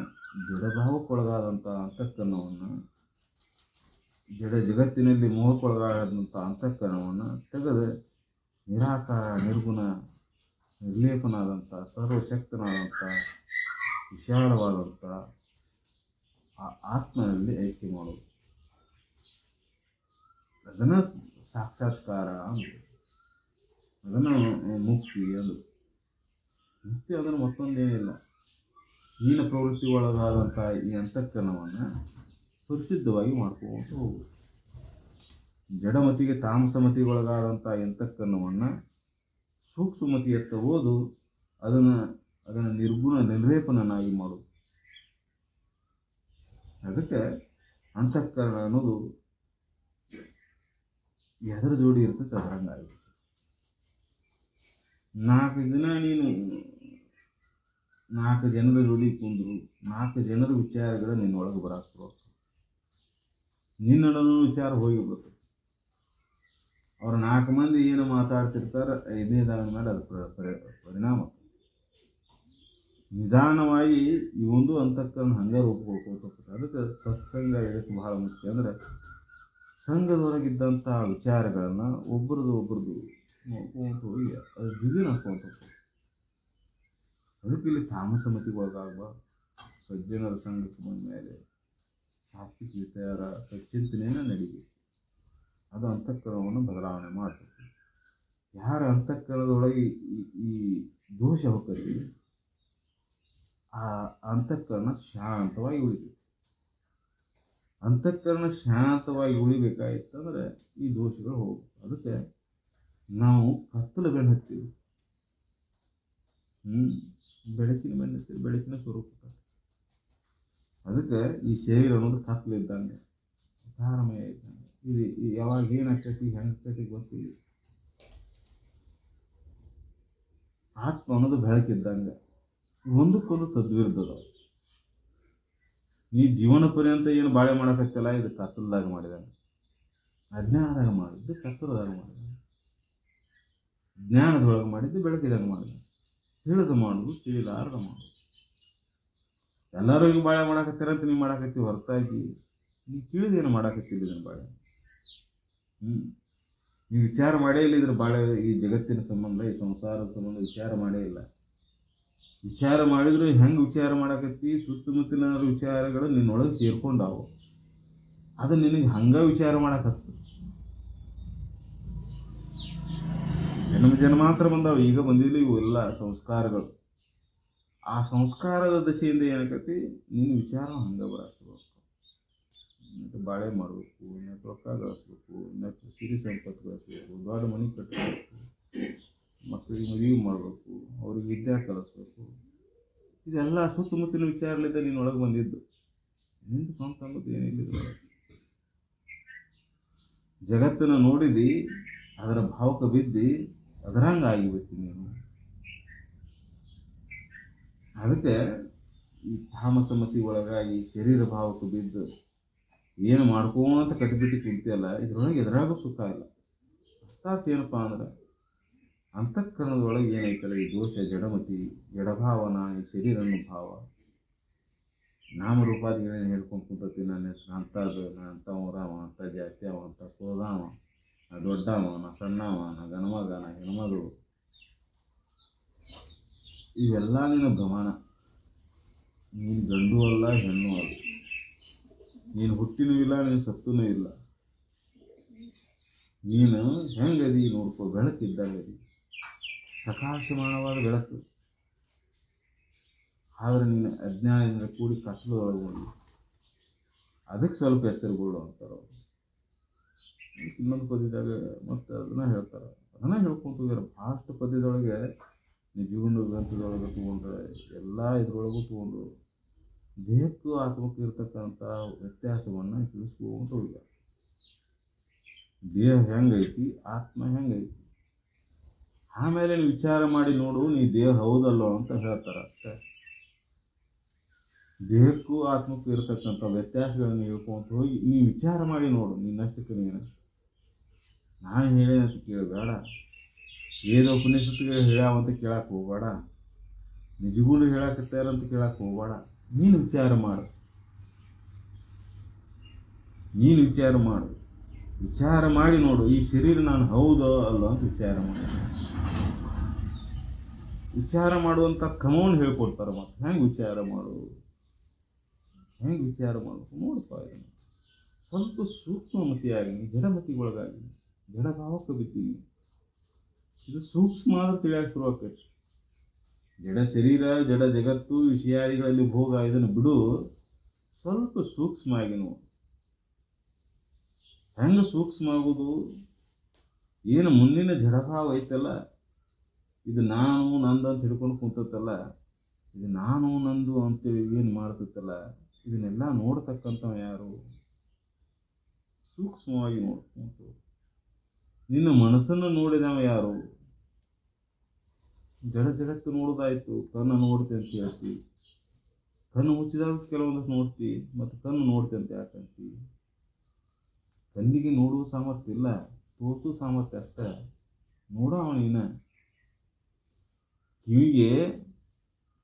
ಜಡಭಾವಕ್ಕೊಳಗಾದಂಥ ಅಂತಃಕರಣವನ್ನು, ಜಡ ಜಗತ್ತಿನಲ್ಲಿ ಮೋಹಕ್ಕೊಳಗಾದಂಥ ಅಂತಃಕರಣವನ್ನು ತೆಗೆದು ನಿರಾಕಾರ ನಿರ್ಗುಣ ನಿರ್ಲೇಪನಾದಂಥ ಸರ್ವಶಕ್ತನಾದಂಥ ವಿಶಾಲವಾದಂಥ ಆ ಆತ್ಮನಲ್ಲಿ ಐಕ್ಯ ಮಾಡೋದು, ಅದನ್ನು ಸಾಕ್ಷಾತ್ಕಾರ ಅಂದರು. ಅದನ್ನು ಮುಕ್ತಿ ಅದು. ಮುಕ್ತಿ ಅದನ್ನು ಮತ್ತೊಂದೇನಿಲ್ಲ. ಹೀನ ಪ್ರವೃತ್ತಿ ಒಳಗಾದಂಥ ಈ ಅಂತಃಕರಣವನ್ನು ಪರಿಶುದ್ಧವಾಗಿ ಮಾಡ್ಕೋತ ಹೋಗುದು. ಜಡಮತಿಗೆ ತಾಮಸಮತಿಗೊಳಗಾದಂಥ ಅಂತಃಕರಣವನ್ನು ಸೂಕ್ಷ್ಮಮತಿಯತ್ತ ಓದು ಅದನ್ನು ನಿರ್ಗುಣ ನಿರ್ಲೇಪನನಾಗಿ ಮಾಡೋದು. ಅದಕ್ಕೆ ಅಂತಃಕರಣ ಅನ್ನೋದು ಎದರ ಜೋಡಿ ಇರ್ತೈತೆ ಅದರಂಗಾಗಿ. 4 ದಿನ ನೀನು 4 ಜನರ ಜೋಡಿ ಕುಂದ್ರು, 4 ಜನರ ವಿಚಾರಗಳು ನಿನ್ನೊಳಗೆ ಬರಾಕ್ಬಿಡೋ, ನಿನ್ನೊಡನು ವಿಚಾರ ಹೋಗಿಬಿಡುತ್ತೆ. ಅವ್ರು 4 ಮಂದಿ ಏನು ಮಾತಾಡ್ತಿರ್ತಾರೆ, 5ನೇದಾದ ಮೇಲೆ ಅದು ಪರಿಣಾಮ. ನಿಧಾನವಾಗಿ ಈ ಒಂದು ಅಂತಃಕರಣ ಹಂಗೆ ರೂಪುಗೊಳ್ಕೋತ. ಅದಕ್ಕೆ ಸತ್ಸಂಗ ಇದಕ್ಕೆ ಬಹಳ ಮುಖ್ಯ. ಅಂದರೆ ಸಂಘದೊಳಗಿದ್ದಂಥ ವಿಚಾರಗಳನ್ನು ಒಬ್ಬರದು ನೋಡ್ಕೊಂಡು ಹೋಗಿ ಅದು ಬಿಗಿ ಹಾಕ್ಕೊಂತ ಹೋಗ್ತದೆ. ಅದಕ್ಕೆ ಇಲ್ಲಿ ತಾಮಸಮತಿಗೊಳಗಾಗಬಾರ್ದು. ಸಜ್ಜನರ ಸಂಘಕ್ಕೆ ಬಂದ ಮೇಲೆ ಸಾತ್ವಿಕ ವಿಚಾರ ಸಚ್ಚಿಂತನೆಯನ್ನು ನಡೀಬೇಕು. ಅದು ಅಂತಃಕರಣವನ್ನು ಬದಲಾವಣೆ ಮಾಡ್ತದೆ. ಯಾರ ಅಂತಃಕರಣದೊಳಗೆ ಈ ದೋಷ ಹೋಗ್ತದೆ, ಆ ಅಂತಃಕರಣ ಶಾಂತವಾಗಿ ಉಳಿಬೇಕು. ಅಂತಃಕರಣ ಶಾಂತವಾಗಿ ಉಳಿಬೇಕಾಯ್ತಂದ್ರೆ ಈ ದೋಷಗಳು ಹೋಗ್ಬೇಕು. ಅದಕ್ಕೆ ನಾವು ಕತ್ತಲು ಬೆನ್ನು ಹತ್ತೀವಿ, ಬೆಳಕಿನ ಬೆನ್ನು ಹತ್ತೀವಿ, ಬೆಳಕಿನ ಸ್ವರೂಪ. ಅದಕ್ಕೆ ಈ ಶರೀರ ಅನ್ನೋದು ಕತ್ತಲು ಇದ್ದಂಗೆ, ಧಾರಮಯ ಇದ್ದಂಗೆ. ಇದು ಯಾವಾಗ ಏನಾಗ್ತೈತಿ ಹೆಂಗಾಗ್ತೈತಿ ಗೊತ್ತಿಲ್ಲ. ಆತ್ಮ ಅನ್ನೋದು ಬೆಳಕಿದ್ದಂಗೆ, ಒಂದಕ್ಕೊಂದು ತದ್ವಿರುದ್ಧದ. ನೀ ಜೀವನ ಪರ್ಯಂತ ಏನು ಬಾಳೆ ಮಾಡೋಕ್ಕಲ್ಲ, ಇದು ಕತ್ತಲದಾಗ ಮಾಡಿದಂಗೆ. ಅಜ್ಞಾನದಾಗ ಮಾಡಿದ್ದು ಕತ್ತಲದಾಗ ಮಾಡಿದ, ಜ್ಞಾನದೊಳಗೆ ಮಾಡಿದ್ದು ಬೆಳಕಿದಾಗ ಮಾಡಿದ. ತಿಳಿದು ಮಾಡೋದು, ತಿಳಿಲಾರ್ದ ಮಾಡೋದು. ಎಲ್ಲರೂ ಈಗ ಬಾಳೆ ಮಾಡಾಕತ್ತೀರಂತ ನೀವು ಮಾಡಾಕತ್ತೀವಿ ಹೊರತಾಗಿ ನೀವು ತಿಳಿದೇನು ಮಾಡಾಕತ್ತೀರಿ ಇದನ್ನು ಬಾಳೆ. ನೀವು ವಿಚಾರ ಮಾಡೇ ಇಲ್ಲ ಇದ್ರ ಬಾಳೆ, ಈ ಜಗತ್ತಿನ ಸಂಬಂಧ, ಈ ಸಂಸಾರದ ಸಂಬಂಧ ವಿಚಾರ ಮಾಡೇ ಇಲ್ಲ. ವಿಚಾರ ಮಾಡಿದ್ರು ಹೆಂಗೆ ವಿಚಾರ ಮಾಡಾಕತ್ತಿ, ಸುತ್ತಮುತ್ತಲಿನ ವಿಚಾರಗಳು ನಿನ್ನೊಳಗೆ ಸೇರ್ಕೊಂಡಾವು. ಅದು ನಿನಗೆ ಹಂಗೆ ವಿಚಾರ ಮಾಡಾಕತ್ತ. ಜನ್ಮಾಂತರ ಬಂದಾವ, ಈಗ ಬಂದಿಲ್ಲ ಇವು ಎಲ್ಲ ಸಂಸ್ಕಾರಗಳು. ಆ ಸಂಸ್ಕಾರದ ದಶೆಯಿಂದ ಏನಾಕತಿ, ನೀನು ವಿಚಾರ ಹಂಗೆ ಬರಾಕ್ಬೇಕು. ಇನ್ನಟ್ಟು ಬಾಳೆ ಮಾಡಬೇಕು, ಇನ್ನಟ್ಟು ರೊಕ್ಕ ಗಳಿಸ್ಬೇಕು, ಇನ್ನಟ್ಟು ಸಿರಿ ಸಂಪತ್ತು ಗಳಿಸ್ಬೇಕು, ದೊಡ್ಡ ಮನೆ ಕಟ್ಟಬೇಕು, ಮಕ್ಕಳಿಗೆ ಮದುವೆ ಮಾಡಬೇಕು, ಅವ್ರಿಗೆ ವಿದ್ಯೆ ಕಲಿಸ್ಬೇಕು. ಇದೆಲ್ಲ ಸುತ್ತಮುತ್ತಲಿನ ವಿಚಾರಗಳಿಂದ ನೀನು ಒಳಗೆ ಬಂದಿದ್ದು. ನಿಂದು ಸ್ವಂತ ಅನ್ನೋದು ಏನಿಲ್ಲ. ಜಗತ್ತನ್ನು ನೋಡಿದಿ, ಅದರ ಭಾವಕ್ಕೆ ಬಿದ್ದು ಅದರಂಗೆ ಆಗಿಬಿಟ್ಟು ನೀನು. ಅದಕ್ಕೆ ಈ ತಾಮಸಮತಿ ಒಳಗಾಗಿ ಶರೀರ ಭಾವಕ್ಕೆ ಬಿದ್ದು ಏನು ಮಾಡ್ಕೋಂತ ಕಟ್ಟಿಬಿಟ್ಟು ಕುಂತಿಯಲ್ಲ, ಇದ್ರೊಳಗೆ ಎದುರಾಗೂ ಸುಖ ಇಲ್ಲ. ಅರ್ಥಾತ್ ಏನಪ್ಪ ಅಂದ್ರೆ ಅಂತಃಕರಣದೊಳಗೆ ಏನೈತಲ್ಲ ಈ ದೋಷ, ಜಡಮತಿ, ಜಡಭಾವನ, ಈ ಶರೀರನ ಭಾವ, ನಾಮರೂಪಾದಿಗಳೇನು ಹೇಳ್ಕೊಂಡು ಕುಂತತಿ. ನನ್ನ ಹೆಸರು ಅಂಥದ್ದು, ನಾನು ಅಂಥವ ರಾಮ, ಅಂಥ ಜಾತಿ ಅವ, ಅಂಥ ಕೋದಾವ, ನಾ ದೊಡ್ಡವ, ನಾ ಸಣ್ಣವ, ನಾ ಗಣಮಗ, ನಾ ಹೆಣ್ಮಗಳು. ಇವೆಲ್ಲ ನಿನ್ನ ಗಮನ. ನೀನು ಗಂಡು ಅಲ್ಲ, ಹೆಣ್ಣು ಅಲ್ಲ. ನೀನು ಹುಟ್ಟಿನೂ ಇಲ್ಲ, ನೀನು ಸತ್ತೂ ಇಲ್ಲ. ನೀನು ಹೆಂಗದಿ ನೋಡ್ಕೋ, ಬೆಳಕಿದ್ದಾಗದಿ, ಪ್ರಕಾಶಮಾನವಾದ ಬೆಳಕು. ಆದರೆ ನೀನು ಅಜ್ಞಾನದಿಂದ ಕೂಡಿ ಕತ್ತಲು ಒಳಗೊಂಡು ಅದಕ್ಕೆ ಸ್ವಲ್ಪ ಹೆಸರುಗಳು ಅಂತಾರೆ ಅವರು. ಇನ್ನೊಂದು ಪದ್ಯದಾಗ ಮತ್ತು ಅದನ್ನ ಹೇಳ್ತಾರೆ, ಅದನ್ನ ಹೇಳ್ಕೊಂತ ಹೋಗ್ಯಾರ. ಭಾಳಷ್ಟು ಪದ್ಯದೊಳಗೆ ನಿಜಗುಂಡು ಗ್ರಂಥದೊಳಗೆ ತೊಗೊಂಡ್ರೆ ಎಲ್ಲ ಇದ್ರೊಳಗೂ ತೊಗೊಂಡು ದೇಹಕ್ಕೂ ಆತ್ಮಕ್ಕೂ ಇರ್ತಕ್ಕಂಥ ವ್ಯತ್ಯಾಸವನ್ನು ತಿಳಿಸ್ಕೊಂತ ಹೋಗ್ಯಾರ. ದೇಹ ಹೆಂಗೈತಿ, ಆತ್ಮ ಹೆಂಗೈತಿ, ಆಮೇಲೆ ನೀವು ವಿಚಾರ ಮಾಡಿ ನೋಡು ನೀ ದೇಹ ಹೌದಲ್ಲೋ ಅಂತ ಹೇಳ್ತಾರೆ ಅಷ್ಟೇ. ದೇಹಕ್ಕೂ ಆತ್ಮಕ್ಕೂ ಇರತಕ್ಕಂಥ ವ್ಯತ್ಯಾಸಗಳನ್ನು ಹೇಳ್ಕೊಂತ ಹೋಗಿ ನೀ ವಿಚಾರ ಮಾಡಿ ನೋಡು. ನಿನ್ನಷ್ಟಕ್ಕೆ ನೀನು ನಾನು ಹೇಳೇನಂತ ಕೇಳಬೇಡ, ಏದೋ ಉಪನಿಷತ್ತುಗಳು ಹೇಳ್ಯಾವಂತ ಕೇಳಕ್ಕೆ ಹೋಗಬೇಡ, ನಿಜಗುಂಡು ಹೇಳಕತ್ತಾರಂತ ಕೇಳಕ್ಕೆ ಹೋಗಬೇಡ. ನೀನು ವಿಚಾರ ಮಾಡು, ನೀನು ವಿಚಾರ ಮಾಡು. ವಿಚಾರ ಮಾಡಿ ನೋಡು, ಈ ಶರೀರ ನಾನು ಹೌದೋ ಅಲ್ಲೋ ಅಂತ ವಿಚಾರ ಮಾಡಿ. ವಿಚಾರ ಮಾಡುವಂಥ ಕ್ರಮವನ್ನು ಹೇಳ್ಕೊಡ್ತಾರೆ. ಮತ್ತು ಹೆಂಗೆ ವಿಚಾರ ಮಾಡು, ಹೆಂಗೆ ವಿಚಾರ ಮಾಡಬೇಕು ನೋಡಪ್ಪ. ಇದನ್ನು ಸ್ವಲ್ಪ ಸೂಕ್ಷ್ಮಮತಿಯಾಗಿ, ಜಡಮತಿಗೊಳಗಾಗಿ, ಜಡಭಾವಕ್ಕೆ ಬಿದ್ದೀನಿ. ಇದು ಸೂಕ್ಷ್ಮ ಆದ್ರೆ ತಿಳಿಯಾಕೆ ಶುರು ಆಗ್ತೈತಿ. ಜಡ ಶರೀರ, ಜಡ ಜಗತ್ತು, ವಿಷಯಾದಿಗಳಲ್ಲಿ ಭೋಗ, ಇದನ್ನು ಬಿಡು. ಸ್ವಲ್ಪ ಸೂಕ್ಷ್ಮ ಆಗಿ ನೋಡು. ಹೆಂಗೆ ಸೂಕ್ಷ್ಮ ಆಗೋದು? ಏನು ಮುಂದಿನ ಜಡಭಾವ ಐತಲ್ಲ, ಇದು ನಾನು ನಂದು ಅಂತ ಹಿಡ್ಕೊಂಡು ಕುಂತತ್ತಲ್ಲ, ಇದು ನಾನು ನಂದು ಅಂತೇಳಿ ಏನು ಮಾಡ್ತೈತಲ್ಲ, ಇದನ್ನೆಲ್ಲ ನೋಡ್ತಕ್ಕಂಥವ ಯಾರು? ಸೂಕ್ಷ್ಮವಾಗಿ ನೋಡ್ಕೊಂತ. ನಿನ್ನ ಮನಸ್ಸನ್ನು ನೋಡಿದವ ಯಾರು? ಜಡ ಜಗತ್ತು ನೋಡೋದಾಯ್ತು, ಕಣ್ಣು ನೋಡ್ತಿ ಅಂತ ಹೇಳ್ತಿ. ಕಣ್ಣು ಮುಚ್ಚಿದಾಗ ಕೆಲವೊಂದಷ್ಟು ನೋಡ್ತಿ, ಮತ್ತು ಕಣ್ಣು ನೋಡ್ತಿ ಅಂತ ಯಾಕಂತಿ? ಕಣ್ಣಿಗೆ ನೋಡುವ ಸಾಮರ್ಥ್ಯ ಇಲ್ಲ, ತೋರಿಸುವ ಸಾಮರ್ಥ್ಯ ಅಷ್ಟೇ. ನೋಡೋ ನೀನ. ಕಿವಿಗೆ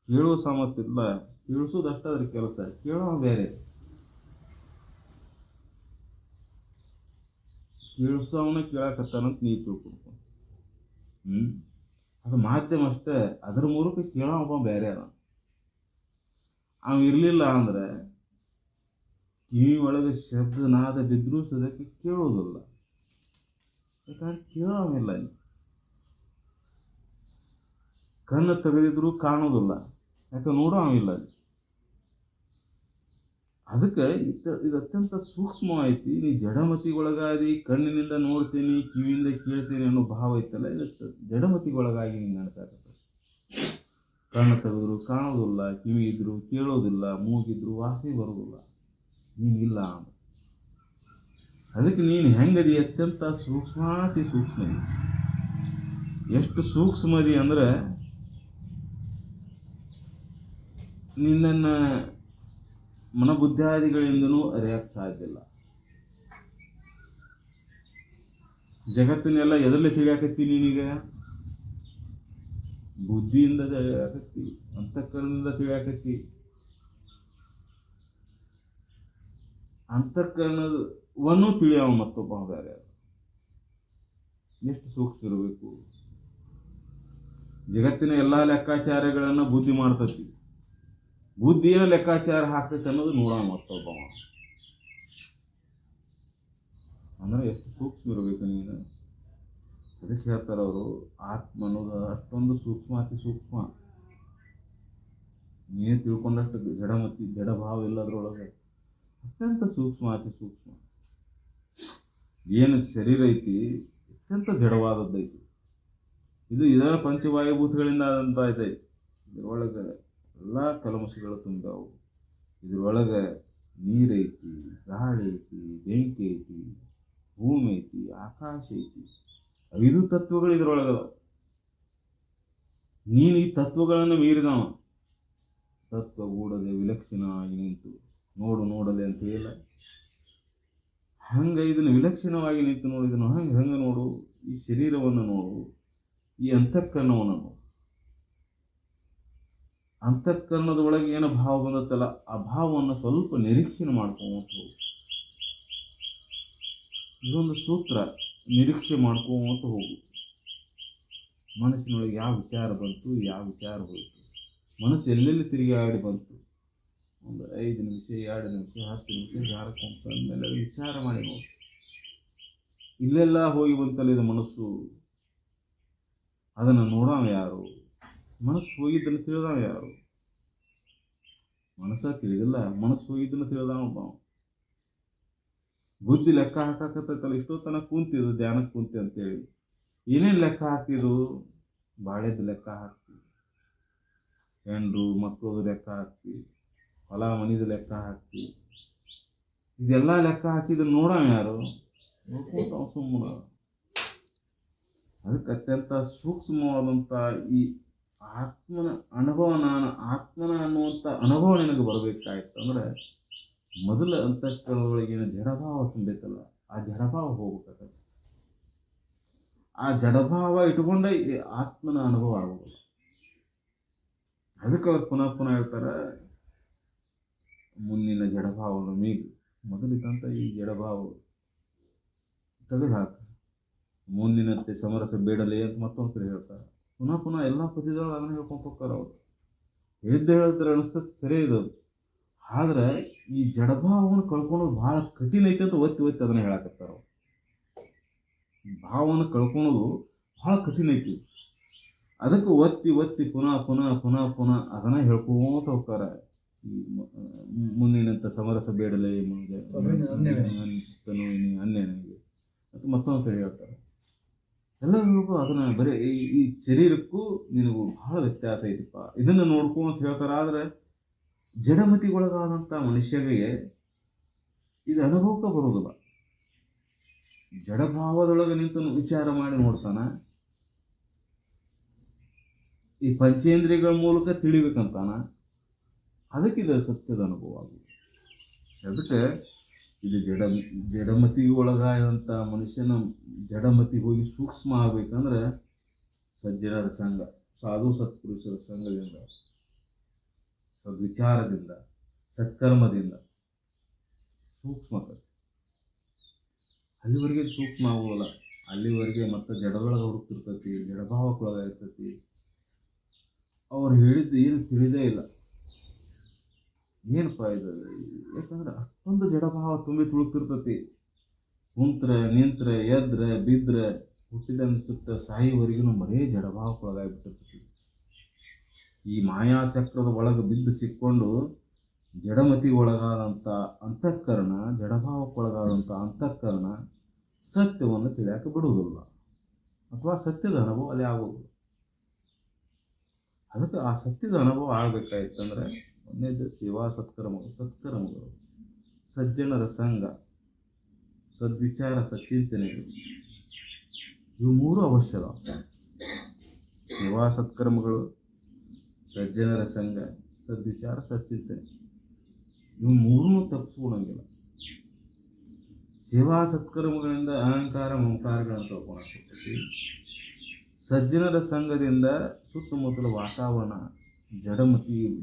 ಕೇಳುವ ಸಾಮರ್ಥ್ಯ ಇಲ್ಲ, ಕೇಳಿಸೋದಷ್ಟ ಅದ್ರ ಕೆಲಸ. ಕೇಳೋ ಬೇರೆ, ಕೇಳಿಸೋವನ್ನ ಕೇಳಕತ್ತಾನಂತ ನೀ ತಿಳ್ಕೊಡ್ಕೊ. ಅದು ಮಾಧ್ಯಮ ಅಷ್ಟೇ. ಅದ್ರ ಮೂಲಕ ಕೇಳೋ ಒಬ್ಬ ಬೇರೆ ಅದ. ಅವ ಇರಲಿಲ್ಲ ಅಂದ್ರೆ ಕಿವಿ ಒಳಗೆ ಶಬ್ದನಾದ ಬಿದ್ದರೂ ಸದಕ್ಕೆ ಕೇಳೋದಿಲ್ಲ. ಯಾಕಂದ್ರೆ ಕೇಳೋವಿಲ್ಲ. ಕಣ್ಣು ತೆಗೆದಿದ್ರು ಕಾಣೋದಿಲ್ಲ, ಯಾಕೆ ನೋಡೋವಿಲ್ಲ. ಅದಕ್ಕೆ ಇದು ಅತ್ಯಂತ ಸೂಕ್ಷ್ಮ ಐತಿ. ನೀ ಜಡಮತಿಗೊಳಗಾದಿ, ಕಣ್ಣಿನಿಂದ ನೋಡ್ತೀನಿ, ಕಿವಿಯಿಂದ ಕೇಳ್ತೀನಿ ಅನ್ನೋ ಭಾವ ಐತಲ್ಲ, ಇದು ಜಡಮತಿಗೊಳಗಾಗಿ ನೀನು ನಡೆಸಾಕತ್ತ. ಕಣ್ಣು ತೆಗೆದ್ರು ಕಾಣೋದಿಲ್ಲ, ಕಿವಿ ಇದ್ರು ಕೇಳೋದಿಲ್ಲ, ಮೂಗಿದ್ರು ವಾಸನೆ ಬರೋದಿಲ್ಲ, ನೀನಿಲ್ಲ ಅಂತ. ಅದಕ್ಕೆ ನೀನು ಹೆಂಗದಿ? ಅತ್ಯಂತ ಸೂಕ್ಷ್ಮಾತಿ ಸೂಕ್ಷ್ಮದಿ. ಎಷ್ಟು ಸೂಕ್ಷ್ಮದಿ ಅಂದ್ರೆ ನಿನ್ನನ್ನು ಮನಬುದ್ಧಾದಿಗಳಿಂದನೂ ಅರಿಯಕ್ಕೆ ಸಾಧ್ಯ ಇಲ್ಲ. ಜಗತ್ತಿನೆಲ್ಲ ಎದರಲ್ಲಿ ತಿಳಿಯಾಕತ್ತಿ ನೀನೀಗ? ಬುದ್ಧಿಯಿಂದ ತಿಳಿಯಾಕತ್ತಿ, ಅಂತಃಕರಣದಿಂದ ತಿಳಿಯಾಕತ್ತಿ. ಅಂತಃಕರಣವನ್ನು ತಿಳಿಯವ ಮತ್ತೊಬ್ಬ ಬೇರೆ. ಎಷ್ಟು ಸೂಕ್ಷ್ಮ ಇರಬೇಕು. ಜಗತ್ತಿನ ಎಲ್ಲ ಲೆಕ್ಕಾಚಾರಗಳನ್ನು ಬುದ್ಧಿ ಮಾಡ್ತತಿ. ಬುದ್ಧಿಯ ಲೆಕ್ಕಾಚಾರ ಹಾಕ್ತೈತೆ ಅನ್ನೋದು ನೋಡೋಣ ಮತ್ತೊಬ್ಬ. ಅಂದ್ರೆ ಎಷ್ಟು ಸೂಕ್ಷ್ಮ ಇರಬೇಕು ನೀನು. ಅದಕ್ಕೆ ಹೇಳ್ತಾರೆ ಅವರು, ಆತ್ಮ ಅನ್ನೋದು ಅಷ್ಟೊಂದು ಸೂಕ್ಷ್ಮ, ಅತಿ ಸೂಕ್ಷ್ಮ. ನೀನು ತಿಳ್ಕೊಂಡಷ್ಟು ಜಡಮತಿ, ಜಡಭಾವ ಇಲ್ಲದ್ರೊಳಗೆ ಅತ್ಯಂತ ಸೂಕ್ಷ್ಮ, ಅತಿ ಸೂಕ್ಷ್ಮ. ಏನು ಶರೀರ ಐತಿ ಅತ್ಯಂತ ಜಡವಾದದ್ದೈತಿ. ಇದರ ಪಂಚವಾಯುಭೂತಗಳಿಂದ ಆದಂಥ ಐತೈತಿ. ಇದರೊಳಗೆ ಎಲ್ಲ ಕಲ್ಮಶಗಳು ತುಂಬ್ಯಾವು. ಇದ್ರೊಳಗೆ ನೀರೈತಿ, ಗಾಳಿ ಐತಿ, ಬೆಂಕಿ ಐತಿ, ಭೂಮಿ ಐತಿ, ಆಕಾಶ ಐತಿ. 5 ತತ್ವಗಳು ಇದ್ರೊಳಗದ. ನೀನು ಈ ತತ್ವಗಳನ್ನು ಮೀರಿದವ. ತತ್ವಗೂಡದೆ ವಿಲಕ್ಷಣ ಆಗಿ ನಿಂತು ನೋಡದೆ ಅಂತ ಹೇಳಿಲ್ಲ. ಹಂಗೆ ಇದನ್ನು ವಿಲಕ್ಷಣವಾಗಿ ನಿಂತು ನೋಡಿದನು. ಹಂಗೆ ನೋಡು. ಈ ಶರೀರವನ್ನು ನೋಡು, ಈ ಅಂತಃಕರಣವನ್ನು ನೋಡು. ಅಂತಃಕರಣದ ಒಳಗೆ ಏನೋ ಭಾವ ಬಂದತ್ತಲ್ಲ, ಆ ಭಾವವನ್ನು ಸ್ವಲ್ಪ ನಿರೀಕ್ಷಣೆ ಮಾಡ್ಕೊಂತ ಹೋಗು. ಇದೊಂದು ಸೂತ್ರ. ನಿರೀಕ್ಷೆ ಮಾಡ್ಕೊಂತ ಹೋಗು. ಮನಸ್ಸಿನೊಳಗೆ ಯಾವ ವಿಚಾರ ಬಂತು, ಯಾವ ವಿಚಾರ ಹೋಯಿತು, ಮನಸ್ಸು ಎಲ್ಲೆಲ್ಲಿ ತಿರುಗಾಡಿ ಬಂತು, ಒಂದು 5 ನಿಮಿಷ, 2 ನಿಮಿಷ, 10 ನಿಮಿಷ ಜಾರಕೊಂತ ಅಂದಮೇಲೆ ವಿಚಾರ ಮಾಡಿ ನೋಡಿ. ಇಲ್ಲೆಲ್ಲ ಹೋಗಿ ಬಂತಲ್ಲ ಇದು ಮನಸ್ಸು, ಅದನ್ನು ನೋಡಾವ ಯಾರು? ಮನಸ್ಸು ಹೋಗಿದ್ದನ್ನು ತಿಳಿದಾವ ಯಾರು? ಮನಸ್ಸ ತಿಳಿದಿಲ್ಲ, ಮನಸ್ಸು ಹೋಗಿದ್ದನ್ನು ತಿಳಿದಾವ ಒಬ್ಬ. ಬುದ್ಧಿ ಲೆಕ್ಕ ಹಾಕಾಕತ್ತೈತಲ್ಲ, ಇಷ್ಟೋ ತನಕ ಕುಂತಿದ್ದು ಧ್ಯಾನಕ್ಕೆ ಕುಂತಿ ಅಂತೇಳಿ ಏನೇನು ಲೆಕ್ಕ ಹಾಕಿದು? ಬಾಳೆದು ಲೆಕ್ಕ ಹಾಕ್ತಿ, ಹೆಂಡ್ರು ಮಕ್ಕಳದು ಲೆಕ್ಕ ಹಾಕ್ತಿ, ಹೊಲ ಮನಿದು ಲೆಕ್ಕ ಹಾಕ್ತಿ. ಇದೆಲ್ಲ ಲೆಕ್ಕ ಹಾಕಿದ್ರೆ ನೋಡೋಣ ಯಾರು? ನೋಡ್ಕೊಂತಾವ ಸುಮ್ಮನೆ. ಅದಕ್ಕೆ ಅತ್ಯಂತ ಸೂಕ್ಷ್ಮವಾದಂಥ ಈ ಆತ್ಮನ ಅನುಭವ, ನಾನು ಆತ್ಮನ ಅನ್ನುವಂಥ ಅನುಭವ ನಿನಗೆ ಬರಬೇಕಾಯ್ತು ಅಂದರೆ ಮೊದಲ ಅಂತಃಕರಣದೊಳಗೇನು ಜಡಭಾವ ತುಂಬೈತಲ್ಲ, ಆ ಜಡಭಾವ ಹೋಗ್ಬೇಕಾಗತ್ತೆ. ಆ ಜಡಭಾವ ಇಟ್ಕೊಂಡ ಈ ಆತ್ಮನ ಅನುಭವ ಆಗೋದಿಲ್ಲ. ಅದಕ್ಕೆ ಅವ್ರು ಪುನಃ ಪುನಃ ಹೇಳ್ತಾರೆ, ಮುನ್ನಿನ ಜಡಭಾವವನ್ನು ಮೀರಿ ಮೊದಲಿದ್ದಂಥ ಈ ಜಡಭಾವ ತೆಗೆದುಹಾಕ, ಮುನ್ನಿನಂತೆ ಸಮರಸ ಬೇಡಲಿ ಅಂತ ಮತ್ತೊಂದು ಕಡೆ ಹೇಳ್ತಾರೆ. ಪುನಃ ಪುನಃ ಎಲ್ಲ ಪದ್ಯದೊಳಗೆ ಅದನ್ನು ಹೇಳ್ಕೊಂಡು ಹೋಗ್ತಾರೆ. ಅವರು ಹೇಳಿದ್ದೆ ಹೇಳ್ತಾರೆ ಅನಿಸ್ತದೆ, ಸರಿ ಇದು. ಆದ್ರೆ ಈ ಜಡಭಾವವನ್ನು ಕಳ್ಕೊಳೋದು ಭಾಳ ಕಠಿಣ ಐತೆ ಅಂತ ಒತ್ತಿ ಒತ್ತಿ ಅದನ್ನು ಹೇಳಕತ್ತಾರ. ಭಾವವನ್ನು ಕಳ್ಕೊಳೋದು ಭಾಳ ಕಠಿಣ ಐತಿ. ಅದಕ್ಕೆ ಒತ್ತಿ ಒತ್ತಿ ಪುನಃ ಪುನಃ ಪುನಃ ಪುನಃ ಅದನ್ನು ಹೇಳ್ಕೊಂತ ಹೋಗ್ತಾರೆ. ಈ ಮುನ್ನಿನಂತ ಸಮರಸ ಬೇಡಲೇ ಮುಂದೆ ಅನ್ನೇನಿಗೆ ಮತ್ತು ಮತ್ತೊಂದು ಕಡೆ ಹೇಳ್ತಾರೆ. ಎಲ್ಲರಿಗೂ ಅದನ್ನು ಬರೀ ಈ ಶರೀರಕ್ಕೂ ನಿನಗೂ ಬಹಳ ವ್ಯತ್ಯಾಸ ಐತಿಪ್ಪ, ಇದನ್ನು ನೋಡ್ಕೊಂತ ಹೇಳ್ತಾರೆ. ಆದರೆ ಜಡಮತಿಗೊಳಗಾದಂಥ ಮನುಷ್ಯನಿಗೆ ಇದು ಅನುಭವಕ್ಕೆ ಬರೋದಿಲ್ಲ. ಜಡಭಾವದೊಳಗೆ ನಿಂತು ವಿಚಾರ ಮಾಡಿ ನೋಡ್ತಾನ, ಈ ಪಂಚೇಂದ್ರಿಯಗಳ ಮೂಲಕ ತಿಳಿಬೇಕಂತಾನ. ಅದಕ್ಕಿದು ಸತ್ಯದ ಅನುಭವ ಆಗುತ್ತೆ. ಅದಕ್ಕೆ ಇದು ಜಡಮತಿಗೆ ಒಳಗಾದಂಥ ಮನುಷ್ಯನ ಜಡಮತಿ ಹೋಗಿ ಸೂಕ್ಷ್ಮ ಆಗ್ಬೇಕಂದ್ರೆ ಸಜ್ಜನರ ಸಂಘ, ಸಾಧು ಸತ್ಪುರುಷರ ಸಂಘದಿಂದ, ಸದ್ವಿಚಾರದಿಂದ, ಸತ್ಕರ್ಮದಿಂದ ಸೂಕ್ಷ್ಮತೆ. ಅಲ್ಲಿವರೆಗೆ ಸೂಕ್ಷ್ಮ ಆಗೋಲ್ಲ. ಅಲ್ಲಿವರೆಗೆ ಮತ್ತೆ ಜಡದೊಳಗೆ ಹುಡುಕ್ತಿರ್ತೈತಿ, ಜಡಭಾವಕ್ಕೊಳಗಾಗಿರ್ತೈತಿ. ಅವ್ರು ಹೇಳಿದ್ದು ಏನು ತಿಳಿದೇ ಇಲ್ಲ. ಏನಪ್ಪ ಇದು? ಯಾಕಂದ್ರೆ ಅಷ್ಟೊಂದು ಜಡಭಾವ ತುಂಬಿ ತುಳುಕ್ತಿರ್ತೈತಿ. ಕುಂತ್ರೆ ನಿಂತ್ರೆ ಎದ್ರೆ ಬಿದ್ದರೆ ಹುಟ್ಟಿದ ಅನಿಸುತ್ತೆ ಸಾಯಿವರೆಗೂ ಬರೇ ಜಡಭಾವಕ್ಕೊಳಗಾಗ್ಬಿಟ್ಟಿರ್ತೈತಿ. ಈ ಮಾಯಾಚಕ್ರದ ಒಳಗೆ ಬಿದ್ದು ಸಿಕ್ಕೊಂಡು ಜಡಮತಿ ಒಳಗಾದಂಥ ಅಂತಃಕರಣ, ಜಡಭಾವಕ್ಕೊಳಗಾದಂಥ ಅಂತಃಕರಣ ಸತ್ಯವನ್ನು ತಿಳಿಯಕ್ಕೆ ಬಿಡುವುದಿಲ್ಲ, ಅಥವಾ ಸತ್ಯದ ಅನುಭವ ಅಲ್ಲಿ ಆಗೋದು. ಅದಕ್ಕೆ ಆ ಸತ್ಯದ ಅನುಭವ ಆಗಬೇಕಾಯ್ತಂದ್ರೆ ಒಂದೇದು ಸೇವಾ ಸತ್ಕರ್ಮಗಳು, ಸಜ್ಜನರ ಸಂಘ, ಸದ್ವಿಚಾರ, ಸಚ್ಚಿಂತನೆಗಳು, ಇವು ಮೂರು ಅವಶ್ಯಕ. ಸೇವಾ ಸತ್ಕರ್ಮಗಳು, ಸಜ್ಜನರ ಸಂಘ, ಸದ್ವಿಚಾರ, ಸಚ್ಚಿಂತನೆ, ಇವು ಮೂರನ್ನೂ ತಪ್ಪಿಸ್ಕೊಳಂಗಿಲ್ಲ. ಸೇವಾ ಸತ್ಕರ್ಮಗಳಿಂದ ಅಹಂಕಾರ ಮಮಕಾರಗಳನ್ನು ತಳ್ಕೊಳಕ್ಕಾಗ್ತೈತಿ. ಸಜ್ಜನರ ಸಂಘದಿಂದ ಸುತ್ತಮುತ್ತಲ ವಾತಾವರಣ,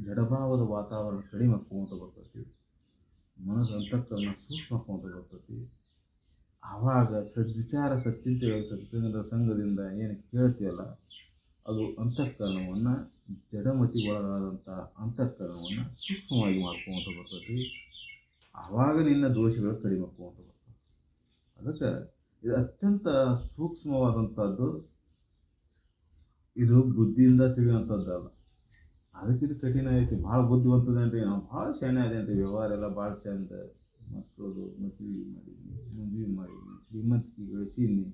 ಜಡಭಾವದ ವಾತಾವರಣ ಕಡಿಮೆ ಹಾಕೊಂತ ಬರ್ತೈತಿ. ಮನಸ್ಸು ಅಂತಃಕರಣ ಸೂಕ್ಷ್ಮ ಹಾಕೊಂತ ಬರ್ತೈತಿ. ಆವಾಗ ಸದ್ವಿಚಾರ, ಸಚ್ಚಿಂತೆಗಳು, ಸಜ್ಜನರ ಸಂಘದಿಂದ ಏನು ಕೇಳ್ತೀವಲ್ಲ ಅದು ಅಂತಃಕರಣವನ್ನು, ಜಡಮತಿಗೊಳಗಾದಂಥ ಅಂತಃಕರಣವನ್ನು ಸೂಕ್ಷ್ಮವಾಗಿ ಮಾಡ್ಕೊಂತ ಬರ್ತೈತಿ. ಆವಾಗ ನಿನ್ನ ದೋಷಗಳು ಕಡಿಮೆ ಹಾಕೊಂತ ಬರ್ತವೆ. ಅದಕ್ಕೆ ಇದು ಅತ್ಯಂತ ಸೂಕ್ಷ್ಮವಾದಂಥದ್ದು. ಇದು ಬುದ್ಧಿಯಿಂದ ತಿಳಿಯುವಂಥದ್ದಲ್ಲ. ಅದಕ್ಕಿದು ಕಠಿಣ ಐತಿ. ಭಾಳ ಬುದ್ಧಿವಂತದೇನ್ರಿ, ನಾವು ಭಾಳ ಶಾಣೆ ಅದೇನ್ರಿ, ವ್ಯವಹಾರ ಎಲ್ಲ ಭಾಳ ಚಂದ, ಮಕ್ಕಳದು ಮದುವೆ ಮಾಡೀನಿ, ಶ್ರೀಮಂತಿಕೆ ಗಳಿಸೀನಿ,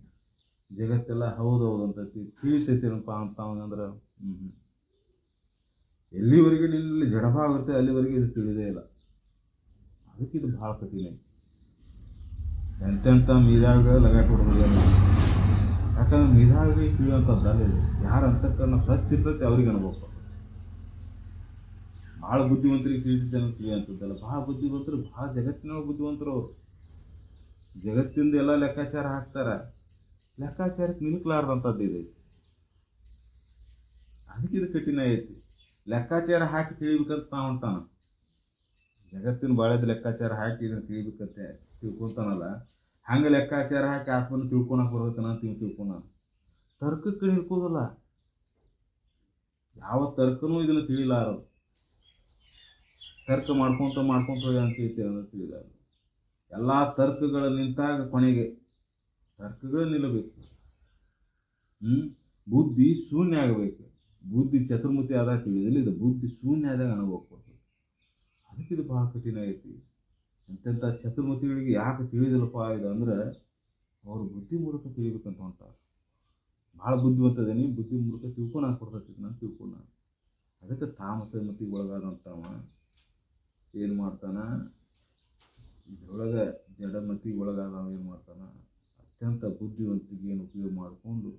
ಜಗತ್ತೆಲ್ಲ ಹೌದೌದು ಅಂತೈತಿ, ತಿಳಿತೈತೇನಪ್ಪ ಅಂತ ಅವನಂದ್ರೆ ಎಲ್ಲಿವರೆಗೆ ನಿನ್ನಲ್ಲಿ ಜಡಭಾವ ಇರುತ್ತೆ ಅಲ್ಲಿವರೆಗೆ ಇದು ತಿಳಿದೇ ಇಲ್ಲ. ಅದಕ್ಕಿದು ಭಾಳ ಕಠಿಣ ಐತಿ. ಎಂತೆಂಥ ಮೀದಾಗ ಲಗಾಟ ಹೊಡೆದಿಲ್ಲ. ಯಾಕಂದ್ರೆ ಮೀದಾಗ ತಿಳಿಯುವಂಥದ್ದಲ್ಲ ಇದು. ಯಾರ ಅಂತಃಕರಣ ಸ್ವಚ್ಛ ಇರ್ತೈತೆ ಅವ್ರಿಗೆ ಅನ್ಬೇಕು. ಭಾಳ ಬುದ್ಧಿವಂತರಿಗೆ ತಿಳಿತೈತೆ ಅನ್ನೋ ತಿಳಿಯುವಂಥದ್ದಲ್ಲ. ಭಾಳ ಬುದ್ಧಿವಂತರು, ಭಾಳ ಜಗತ್ತಿನ ಬುದ್ಧಿವಂತರು. ಅವರು ಜಗತ್ತಿಂದ ಎಲ್ಲ ಲೆಕ್ಕಾಚಾರ ಹಾಕ್ತಾರೆ, ಲೆಕ್ಕಾಚಾರಕ್ಕೆ ನಿಲ್ಕಲಾರ್ದಂಥದ್ದು ಇದೆ. ಅದಕ್ಕಿದು ಕಠಿಣ ಐತಿ. ಲೆಕ್ಕಾಚಾರ ಹಾಕಿ ತಿಳಿಬೇಕಂತ ನಾವು ಅಂತಾನ. ಜಗತ್ತಿನ ಬಾಳೆದ ಲೆಕ್ಕಾಚಾರ ಹಾಕಿ ಇದನ್ನು ತಿಳಿಬೇಕಂತೆ ತಿಳ್ಕೊತಾನಲ್ಲ, ಹಂಗೆ ಲೆಕ್ಕಾಚಾರ ಹಾಕಿ ಆತ್ಮನ ತಿಳ್ಕೊಳಕ್ಕೆ ಬರ್ತೈತನ ಅಂತ ತಿಳ್ಕೊಳ. ತರ್ಕಕ್ಕೆ ನಿಲ್ಕೋದಿಲ್ಲ. ಯಾವ ತರ್ಕನೂ ಇದನ್ನು ತಿಳಿಲಾರದು. ತರ್ಕ ಮಾಡ್ಕೊತ ಅಂತ ಹೇಳ್ತೇವೆ ಅಂದ್ರೆ ತಿಳಿಲಾರದು. ಎಲ್ಲ ತರ್ಕಗಳು ನಿಂತಾಗ ಕೊನೆಗೆ ತರ್ಕಗಳು ನಿಲ್ಲಬೇಕು. ಬುದ್ಧಿ ಶೂನ್ಯ ಆಗಬೇಕು. ಬುದ್ಧಿ ಚತುರ್ಮುಖಿ ಆದಾಗ ತಿಳಿದಿಲ್ಲ, ಇದು ಬುದ್ಧಿ ಶೂನ್ಯ ಆದಾಗ ಅನುಭವ ಕೊಡ್ತದೆ. ಅದಕ್ಕೆ ಇದು ಭಾಳ ಕಠಿಣ ಐತಿ. ಎಂತೆಂಥ ಚತುರ್ಮುಖಿಗಳಿಗೆ ಯಾಕೆ ತಿಳಿದಿಲ್ಲಪ್ಪ ಇದು ಅಂದ್ರೆ ಅವ್ರ ಬುದ್ಧಿ ಮೂಲಕ ತಿಳಿಬೇಕಂತ ಹೊಂಟಾರ. ಭಾಳ ಬುದ್ಧಿವಂತದೇನಿ, ಬುದ್ಧಿ ಮೂಲಕ ತಿಳ್ಕೊಂಡು ಕೊಡ್ತೈತಿ ನಾನು ತಿಳ್ಕೊಂಡು. ಅದಕ್ಕೆ ತಾಮಸ ಮತಿಗೆ ಒಳಗಾದಂಥವ ಏನು ಮಾಡ್ತಾನ, ಇದರೊಳಗೆ ಜಡಮತಿಗೆ ಒಳಗಾದವ ಏನು ಮಾಡ್ತಾನ, ಅತ್ಯಂತ ಬುದ್ಧಿವಂತಿಗೆ ಏನು ಉಪಯೋಗ ಮಾಡಿಕೊಂಡು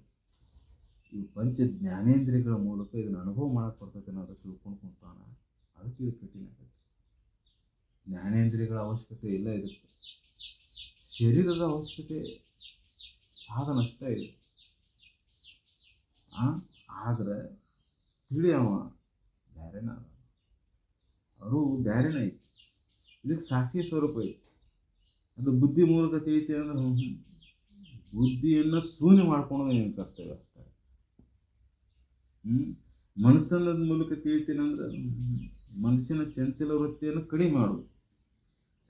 ಈ ಪಂಚ ಜ್ಞಾನೇಂದ್ರಿಯಗಳ ಮೂಲಕ ಇದನ್ನು ಅನುಭವ ಮಾಡಕ್ಕೆ ಬರ್ತೈತೆ ಅನ್ನೋದು ತಿಳ್ಕೊಂಡು ಕುಂತಾನ. ಅದಕ್ಕೆ ಇದು ಕಠಿಣ ಆಗೈತೆ. ಜ್ಞಾನೇಂದ್ರಿಯಗಳ ಅವಶ್ಯಕತೆ ಇಲ್ಲ ಇದಕ್ಕೆ, ಶರೀರದ ಅವಶ್ಯಕತೆ ಸಾಧನ ಅಷ್ಟೇ ಇದೆ. ಆದ್ರೆ ತಿಳಿ ಅವ ಬ್ಯಾರೆನ, ಅವರು ಬ್ಯಾರೆನ ಐತಿ. ಇದಕ್ಕೆ ಸಾಕ್ಷಿ ಸ್ವರೂಪ ಐತಿ. ಅದು ಬುದ್ಧಿ ಮೂಲಕ ತಿಳಿತೀವಿ ಅಂದ್ರೆ ಬುದ್ಧಿಯನ್ನು ಶೂನ್ಯ ಮಾಡ್ಕೊಳೋದು ಏನು ಕರ್ತವ್ಯ ಅಷ್ಟೇ. ಮನಸ್ಸನ್ನ ಮೂಲಕ ತಿಳಿತೀನಿ ಅಂದ್ರೆ ಮನುಷ್ಯನ ಚಂಚಲ ವೃತ್ತಿಯನ್ನು ಕಡಿಮೆ ಮಾಡೋದು,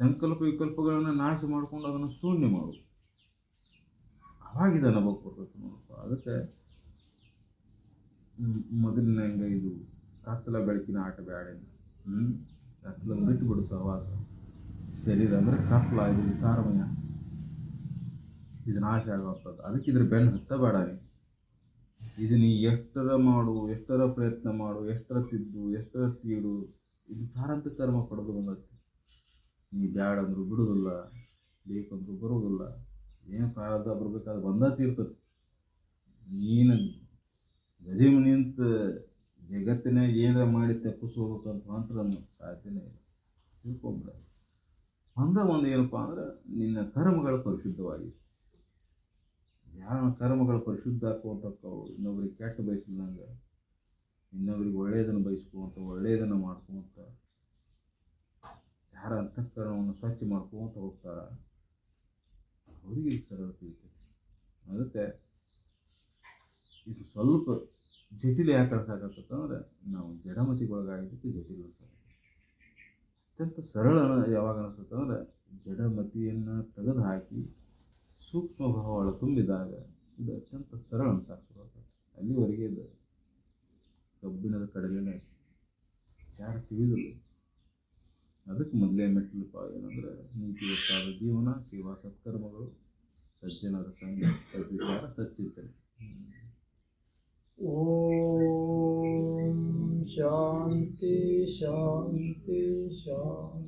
ಸಂಕಲ್ಪ ವಿಕಲ್ಪಗಳನ್ನು ನಾಶ ಮಾಡ್ಕೊಂಡು ಅದನ್ನು ಶೂನ್ಯ ಮಾಡೋದು. ಅವಾಗಿದ ಅನುಭವ ಕೊಡ್ತೈತೆ ನೋಡಪ್ಪ. ಅದಕ್ಕೆ ಮೊದಲಿನ ಹಂಗೆ ಇದು ಕತ್ತಲ ಬೆಳಕಿನ ಆಟ ಬ್ಯಾಡೇನು. ಕತ್ತಲನ್ನು ಬಿಟ್ಟುಬಿಡು ಸಹವಾಸ. ಶರೀರ ಅಂದರೆ ಕತ್ತಲ, ಇದು ವಿಕಾರಮಯ, ಇದು ನಾಶ ಆಗುವಂಥದ್ದು. ಅದಕ್ಕೆ ಇದ್ರ ಬೆನ್ನು ಹತ್ತಬೇಡ. ಇದು ನೀ ಎಷ್ಟರ ಮಾಡು, ಎಷ್ಟರ ಪ್ರಯತ್ನ ಮಾಡು, ಎಷ್ಟರ ತಿದ್ದು, ಎಷ್ಟರ ತೀಡು, ಇದು ಪ್ರಾರಂಭ ಕರ್ಮ ಪಡೆದು ಬಂದೈತಿ. ನೀ ಬ್ಯಾಡ ಅಂದ್ರು ಬಿಡುವುದಿಲ್ಲ, ಬೇಕಂದ್ರು ಬರೋದಿಲ್ಲ. ಏನು ಪ್ರಾರಂಭ ಬರ್ಬೇಕಾದ್ರೆ ಬಂದತಿರ್ತದೆ. ನೀನು ಗಜೀಮ್ ನಿಂತ ಜಗತ್ತಿನಾಗ ಏನಾರ ಮಾಡಿ ತಪ್ಪಿಸ್ಕೋಬೇಕಂತ ಮಾತ್ರ ಸಾಧ್ಯನೇ ಇಲ್ಲ. ತಿಳ್ಕೊಂಬಿಡ. ಒಂದು ಏನಪ್ಪ ಅಂದ್ರೆ ನಿನ್ನ ಕರ್ಮಗಳು ಪರಿಶುದ್ಧವಾಗಿ, ಯಾರ ಕರ್ಮಗಳು ಪರಿಶುದ್ಧ ಹಾಕುವಂಥವು, ಇನ್ನೊಬ್ರಿಗೆ ಕೆಟ್ಟ ಬಯಸಿದಂಗೆ, ಇನ್ನೊಬ್ರಿಗೆ ಒಳ್ಳೆಯದನ್ನು ಬಯಸ್ಕೊಂತ ಒಳ್ಳೆಯದನ್ನು ಮಾಡ್ಕೊಂತ, ಯಾರ ಅಂತಃಕರಣವನ್ನು ಸ್ವಚ್ಛ ಮಾಡ್ಕೊಂತ ಹೋಗ್ತಾರ, ಅವರಿಗೆ ಸರಳ ತಿಳಿತೈತಿ. ಅದಕ್ಕೆ ಇದು ಸ್ವಲ್ಪ ಜಟಿಲ ಯಾಕೆ ಅನ್ಸಾಕತ್ತಂದ್ರೆ ನಾವು ಜಡಮತಿಗೊಳಗಾಗಿದ್ದಕ್ಕೆ ಜಟಿಲ ಅನ್ಸಾಕ. ಅತ್ಯಂತ ಸರಳ ಯಾವಾಗ ಅನಿಸುತ್ತಂದ್ರೆ ಜಡಮತಿಯನ್ನು ತೆಗೆದು ಹಾಕಿ ಸೂಕ್ಷ್ಮ ಭಾವಗಳು ತುಂಬಿದಾಗ ಇದು ಅತ್ಯಂತ ಸರಳ ಅನ್ಸಾಕ್ತದೆ. ಅಲ್ಲಿವರೆಗೆ ಇದು ಕಬ್ಬಿಣದ ಕಡಲೆನೇ ಯಾರು ತಿಳಿದಿಲ್ಲ. ಅದಕ್ಕೆ ಮೊದಲೇ ಮೆಟ್ಟಲಪ್ಪ ಏನಂದ್ರೆ ನೀತಿವತ್ತಾದ ಜೀವನ, ಸೇವಾ ಸತ್ಕರ್ಮಗಳು, ಸಜ್ಜನರ ಸಂಘ, ಸದ್ವಿಚಾರ, ಸಚ್ಚಿಂತನೆ. ಓಂ ಶಾಂತಿ ಶಾಂತಿ ಶಾಂತಿ.